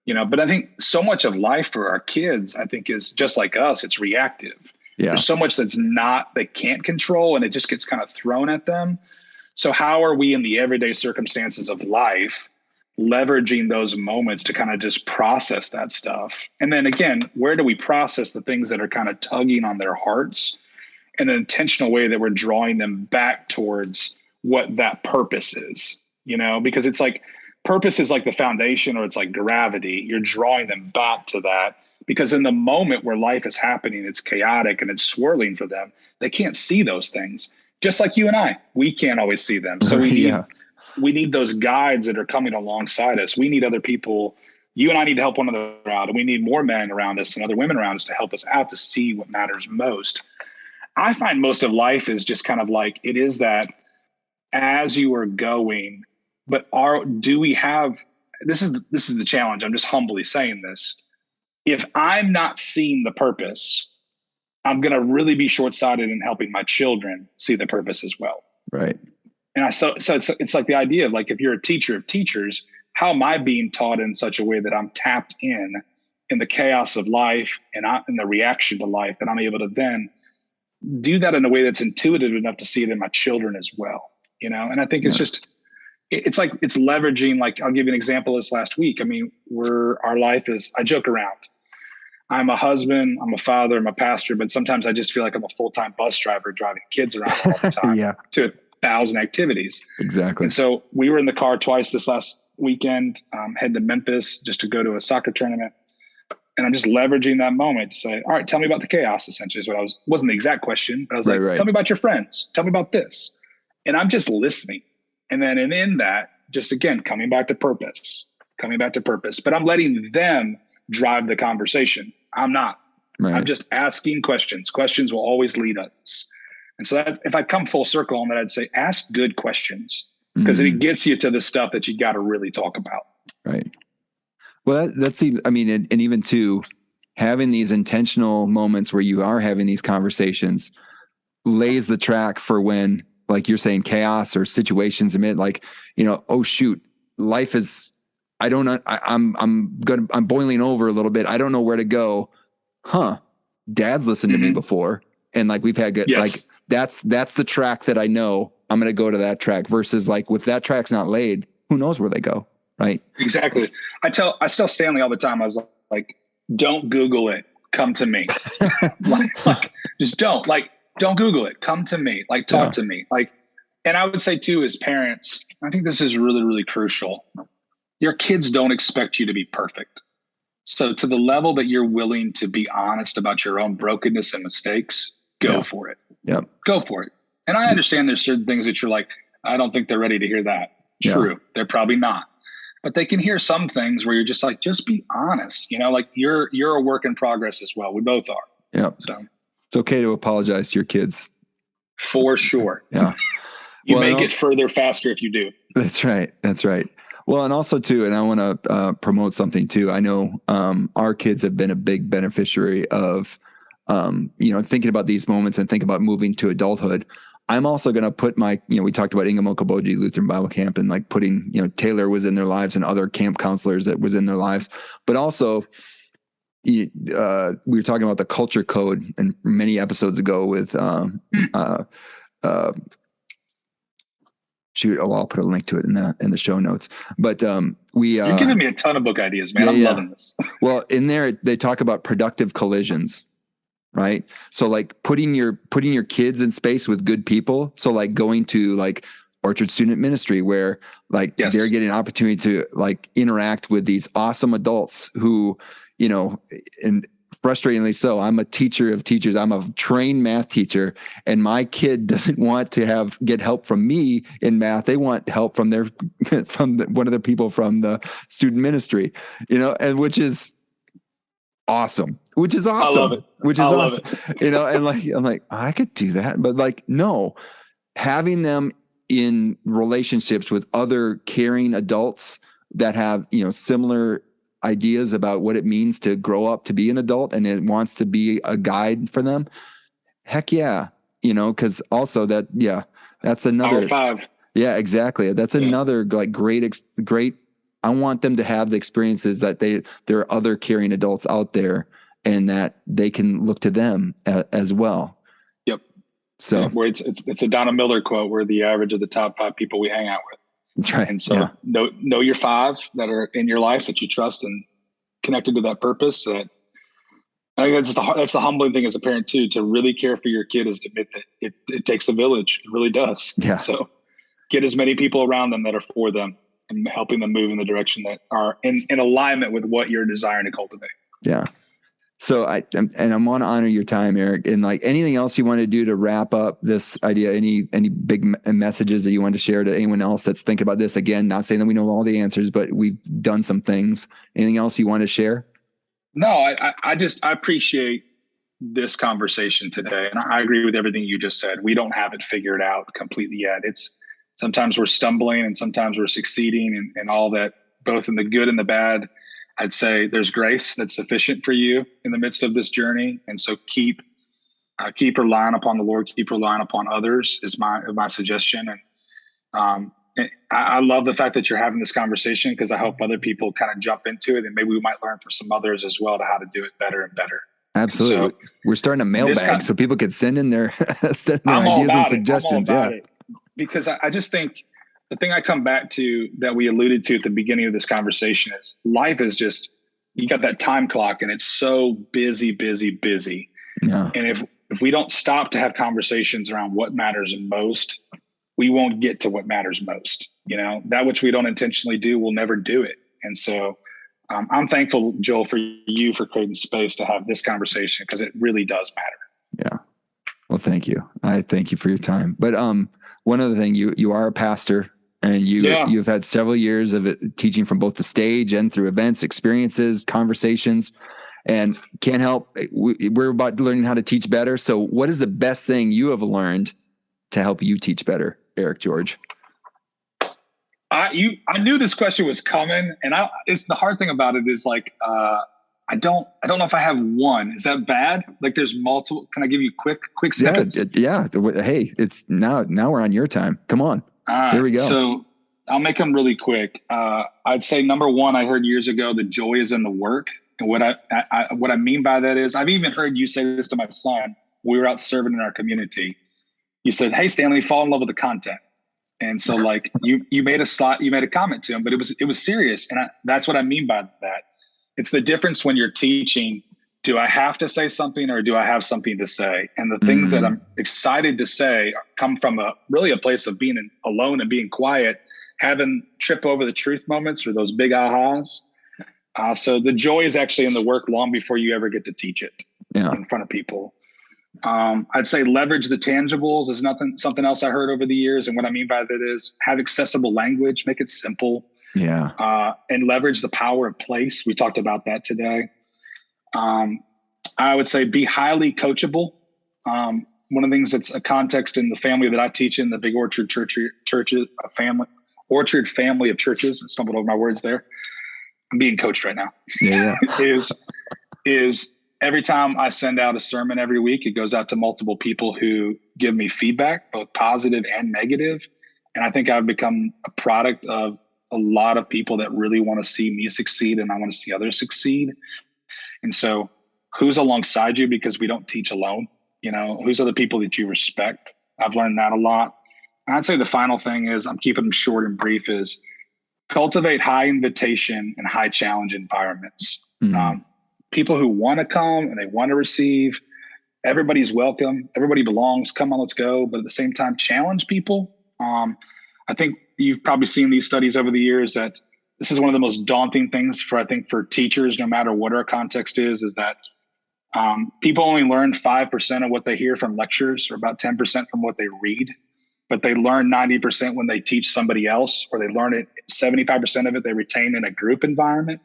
but I think so much of life for our kids, I think, is just like us. It's reactive. Yeah. There's so much they can't control, and it just gets kind of thrown at them. So how are we in the everyday circumstances of life leveraging those moments to kind of just process that stuff? And then again, where do we process the things that are kind of tugging on their hearts in an intentional way that we're drawing them back towards what that purpose is, because it's like purpose is like the foundation, or it's like gravity. You're drawing them back to that, because in the moment where life is happening, it's chaotic and it's swirling for them. They can't see those things. Just like you and I, we can't always see them. So we need those guides that are coming alongside us. We need other people. You and I need to help one another out, and we need more men around us and other women around us to help us out to see what matters most. I find most of life is just kind of like, it is that as you are going, but do we have, this is the challenge. I'm just humbly saying this. If I'm not seeing the purpose, I'm going to really be short-sighted in helping my children see the purpose as well. Right. And so it's like the idea of like, if you're a teacher of teachers, how am I being taught in such a way that I'm tapped in the chaos of life and in the reaction to life, and I'm able to then do that in a way that's intuitive enough to see it in my children as well. And I think it's just, it's like, it's leveraging, like, I'll give you an example this last week. I mean, our life is, I joke around. I'm a husband, I'm a father, I'm a pastor, but sometimes I just feel like I'm a full-time bus driver driving kids around all the time to 1,000 activities. Exactly. And so we were in the car twice this last weekend, heading to Memphis just to go to a soccer tournament. And I'm just leveraging that moment to say, all right, tell me about the chaos, essentially is what wasn't the exact question, but I was tell me about your friends, tell me about this. And I'm just listening. And then in that, just again, coming back to purpose, but I'm letting them drive the conversation. I'm not. Right. I'm just asking questions. Questions will always lead us. And so that's, if I come full circle on that, I'd say ask good questions, because it gets you to the stuff that you got to really talk about. Right. Well, that's and even too, having these intentional moments where you are having these conversations lays the track for when, like you're saying, chaos or situations emit, like, oh shoot, life is, I don't know. I'm boiling over a little bit. I don't know where to go. Dad's listened to me before. And like, we've had good, like that's the track that I know I'm going to go to that track, versus like, if that track's not laid, who knows where they go. Right. Exactly. I tell Stanley all the time, I was like, don't Google it. come to me. like just don't Google it. Come to me. Like, talk to me. Like, and I would say too, as parents, I think this is really, really crucial. Your kids don't expect you to be perfect. So to the level that you're willing to be honest about your own brokenness and mistakes, go for it. Yep. Go for it. And I understand there's certain things that you're like, I don't think they're ready to hear that. True. Yeah. They're probably not. But they can hear some things where you're just like, just be honest. You know, like you're a work in progress as well. We both are. Yeah. So it's okay to apologize to your kids. For sure. Yeah. You make it further faster if you do. That's right. That's right. Well, and also too, and I want to promote something too. I know our kids have been a big beneficiary of, thinking about these moments and think about moving to adulthood. I'm also going to put my, we talked about Ingamokaboji Lutheran Bible Camp and like putting, Taylor was in their lives and other camp counselors that was in their lives, but also we were talking about the culture code and many episodes ago with, I'll put a link to it in the show notes, but you're giving me a ton of book ideas, man. I'm loving this. Well, in there, they talk about productive collisions. Right. So like putting your kids in space with good people. So like going to like Orchard Student Ministry where like they're getting an opportunity to like interact with these awesome adults who, and frustratingly so, I'm a teacher of teachers. I'm a trained math teacher and my kid doesn't want to get help from me in math. They want help from one of the people from the student ministry, and which is awesome. I love it. Which is awesome. And like, I'm like, I could do that. But like, no, having them in relationships with other caring adults that have, similar ideas about what it means to grow up to be an adult and it wants to be a guide for them. Heck yeah. Cause also that's another Power 5. Yeah, exactly. That's another like great, I want them to have the experiences that there are other caring adults out there and that they can look to them as well. Yep. So where it's a Donna Miller quote, we're the average of the top 5 people we hang out with. That's right. And so know your 5 that are in your life that you trust and connected to that purpose. That I think that's the humbling thing as a parent too, to really care for your kid is to admit that it takes a village. It really does. Yeah. So get as many people around them that are for them and helping them move in the direction that are in alignment with what you're desiring to cultivate. Yeah. So I want to honor your time, Eric, and like anything else you want to do to wrap up this idea, any big messages that you want to share to anyone else that's thinking about this? Again, not saying that we know all the answers, but we've done some things. Anything else you want to share? No, I appreciate this conversation today. And I agree with everything you just said. We don't have it figured out completely yet. Sometimes we're stumbling and sometimes we're succeeding and all that, both in the good and the bad. I'd say there's grace that's sufficient for you in the midst of this journey. And so keep relying upon the Lord, keep relying upon others is my suggestion. And I love the fact that you're having this conversation because I hope other people kind of jump into it and maybe we might learn from some others as well to how to do it better and better. Absolutely. So, we're starting a mailbag so people can send in their ideas and suggestions. Because I just think the thing I come back to that we alluded to at the beginning of this conversation is life is just, you got that time clock and it's so busy. Yeah. And if we don't stop to have conversations around what matters most, we won't get to what matters most. That which we don't intentionally do, we'll never do it. And so I'm thankful, Joel, for you for creating space to have this conversation because it really does matter. Yeah. Well, thank you. I thank you for your time. But one other thing, you are a pastor and you've had several years of it, teaching from both the stage and through events, experiences, conversations, and can't help. We're about learning how to teach better. So what is the best thing you have learned to help you teach better, Eric George? I knew this question was coming, and it's the hard thing about it is like, I don't know if I have one. Is that bad? Like there's multiple. Can I give you quick snippets? Yeah. Hey, it's now we're on your time. Come on. Here we go. So I'll make them really quick. I'd say number one, I heard years ago, the joy is in the work. And what I mean by that is I've even heard you say this to my son. We were out serving in our community. You said, "Hey, Stanley, fall in love with the content." And so like you made a comment to him, but it was serious. And that's what I mean by that. It's the difference when you're teaching do I have to say something or do I have something to say? And the things that I'm excited to say come from a place of being alone and being quiet, having trip over the truth moments or those big ahas. So the joy is actually in the work long before you ever get to teach it in front of people. I'd say leverage the tangibles is something else I heard over the years. And what I mean by that is have accessible language, make it simple. Yeah. And leverage the power of place. We talked about that today. I would say be highly coachable. One of the things that's a context in the family that I teach in, the Big Orchard Orchard family of churches. I stumbled over my words there. I'm being coached right now. Yeah. is every time I send out a sermon every week, it goes out to multiple people who give me feedback, both positive and negative. And I think I've become a product of a lot of people that really want to see me succeed, and I want to see others succeed. And so who's alongside you, because we don't teach alone, who's other people that you respect? I've learned that a lot. And I'd say the final thing is, I'm keeping them short and brief, is cultivate high invitation and high challenge environments. People who want to come and they want to receive, everybody's welcome. Everybody belongs. Come on, let's go. But at the same time, challenge people. I think you've probably seen these studies over the years that this is one of the most daunting things for teachers, no matter what our context is that people only learn 5% of what they hear from lectures, or about 10% from what they read, but they learn 90% when they teach somebody else, or they learn it 75% of it they retain in a group environment.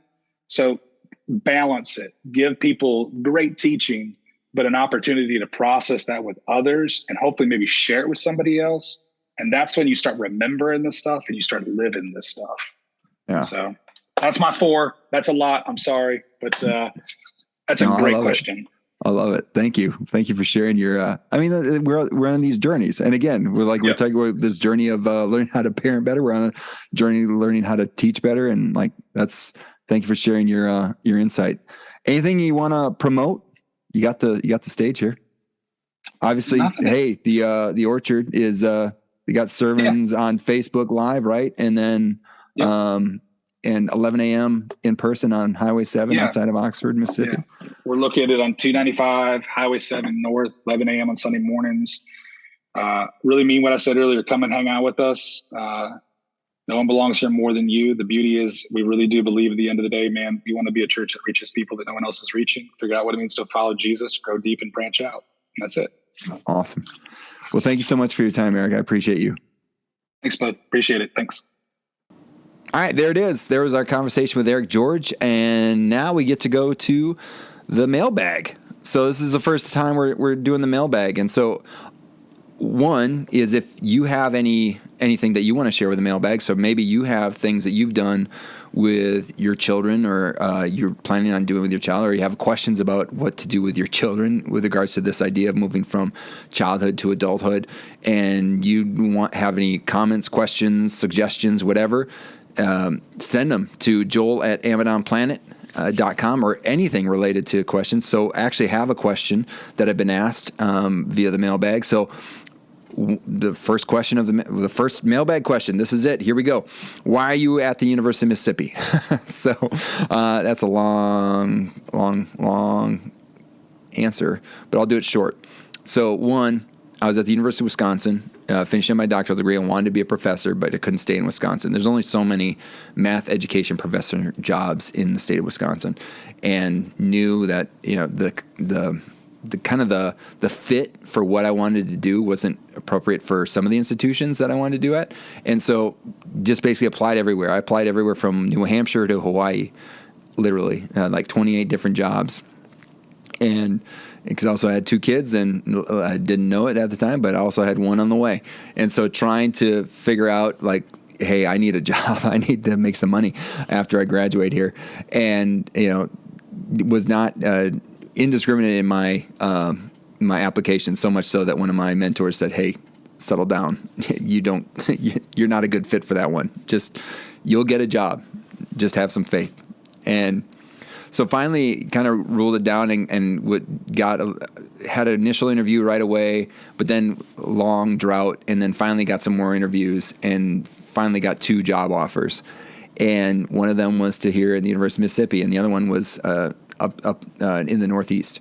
So balance it, give people great teaching, but an opportunity to process that with others and hopefully maybe share it with somebody else. And that's when you start remembering this stuff and you start living this stuff. Yeah. So that's my 4. That's a lot. I'm sorry, but that's a great question. I love it. Thank you. Thank you for sharing your, we're on these journeys. And again, we're talking about this journey of learning how to parent better. We're on a journey learning how to teach better. And thank you for sharing your insight. Anything you want to promote? You got the stage here. Obviously, nothing. Hey, the Orchard is, you got sermons on Facebook Live, right? And then, and 11 a.m. in person on Highway 7 outside of Oxford, Mississippi. Yeah. We're located on 295, Highway 7 North, 11 a.m. on Sunday mornings. Really mean what I said earlier. Come and hang out with us. No one belongs here more than you. The beauty is we really do believe at the end of the day, man, we want to be a church that reaches people that no one else is reaching. Figure out what it means to follow Jesus, grow deep and branch out. And that's it. Awesome. Well, thank you so much for your time, Eric. I appreciate you. Thanks, bud. Appreciate it. Thanks. All right, there it is. There was our conversation with Eric George, and now we get to go to the mailbag. So this is the first time we're doing the mailbag, and so one is if you have anything that you want to share with the mailbag. So maybe you have things that you've done with your children, or you're planning on doing with your child, or you have questions about what to do with your children with regards to this idea of moving from childhood to adulthood, and you have any comments, questions, suggestions, whatever. Send them to joel@amazonplanet.com or anything related to questions. So actually have a question that had been asked via the mailbag. So the first question the first mailbag question, this is it. Here we go. Why are you at the University of Mississippi? So that's a long answer, but I'll do it short. So one, I was at the University of Wisconsin, finishing my doctoral degree. I wanted to be a professor, but I couldn't stay in Wisconsin. There's only so many math education professor jobs in the state of Wisconsin, and knew that the kind of the fit for what I wanted to do wasn't appropriate for some of the institutions that I wanted to do at, and so just basically applied everywhere. I applied everywhere from New Hampshire to Hawaii, literally like 28 different jobs, and because I also had 2 kids, and I didn't know it at the time, but I also had one on the way. And so trying to figure out, hey, I need a job. I need to make some money after I graduate here. And, was not indiscriminate in my application, so much so that one of my mentors said, hey, settle down. You're not a good fit for that one. You'll get a job. Just have some faith. And so finally kind of ruled it down and had an initial interview right away, but then long drought, and then finally got some more interviews and finally got 2 job offers. And one of them was to here in the University of Mississippi, and the other one was in the Northeast.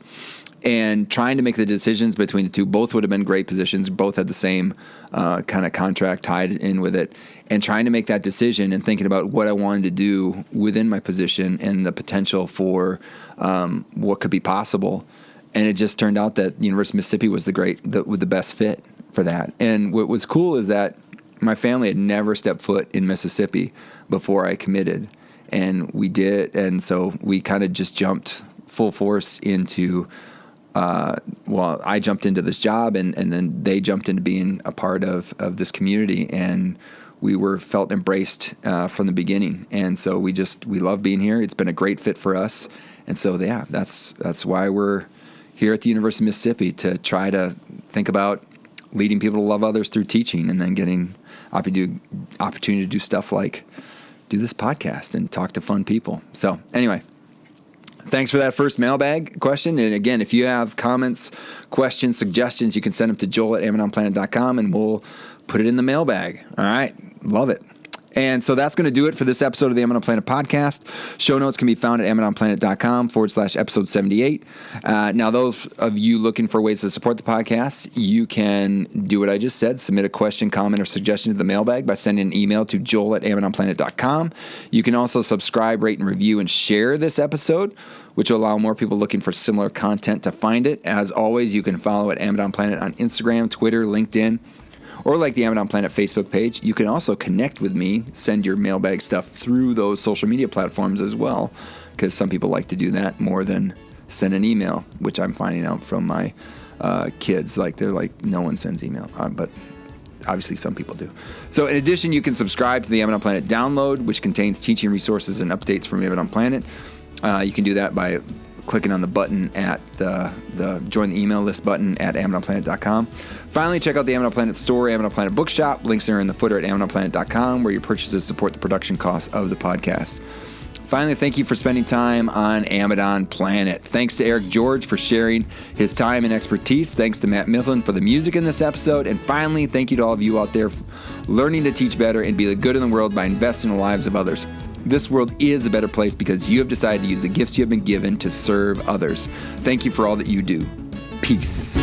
And trying to make the decisions between the two, both would have been great positions. Both had the same kind of contract tied in with it. And trying to make that decision and thinking about what I wanted to do within my position and the potential for what could be possible. And it just turned out that the University of Mississippi was the best fit for that. And what was cool is that my family had never stepped foot in Mississippi before I committed. And we did. And so we kind of just jumped full force into I jumped into this job and then they jumped into being a part of this community, and we felt embraced from the beginning. And so we love being here. It's been a great fit for us. And so, yeah, that's why we're here at the University of Mississippi, to try to think about leading people to love others through teaching, and then getting opportunity to do stuff like do this podcast and talk to fun people. So anyway, thanks for that first mailbag question. And again, if you have comments, questions, suggestions, you can send them to joel@amazonplanet.com and we'll put it in the mailbag. All right. Love it. And so that's going to do it for this episode of the Amazon Planet podcast. Show notes can be found at amazonplanet.com/episode 78. Now, those of you looking for ways to support the podcast, you can do what I just said. Submit a question, comment, or suggestion to the mailbag by sending an email to joel@amazonplanet.com. You can also subscribe, rate, and review, and share this episode, which will allow more people looking for similar content to find it. As always, you can follow at Amazon Planet on Instagram, Twitter, LinkedIn, or like the Amazon Planet Facebook page. You can also connect with me, send your mailbag stuff through those social media platforms as well, because some people like to do that more than send an email, which I'm finding out from my kids. They're like, no one sends email, but obviously some people do. So in addition, you can subscribe to the Amazon Planet download, which contains teaching resources and updates from Amazon Planet. You can do that by clicking on the button at the join the email list button at AmazonPlanet.com. Finally, check out the Amazon Planet store, Amazon Planet Bookshop. Links are in the footer at AmazonPlanet.com, where your purchases support the production costs of the podcast. Finally, thank you for spending time on Amazon Planet. Thanks to Eric George for sharing his time and expertise. Thanks to Matt Mifflin for the music in this episode. And finally, thank you to all of you out there learning to teach better and be the good in the world by investing in the lives of others. This world is a better place because you have decided to use the gifts you have been given to serve others. Thank you for all that you do. Peace.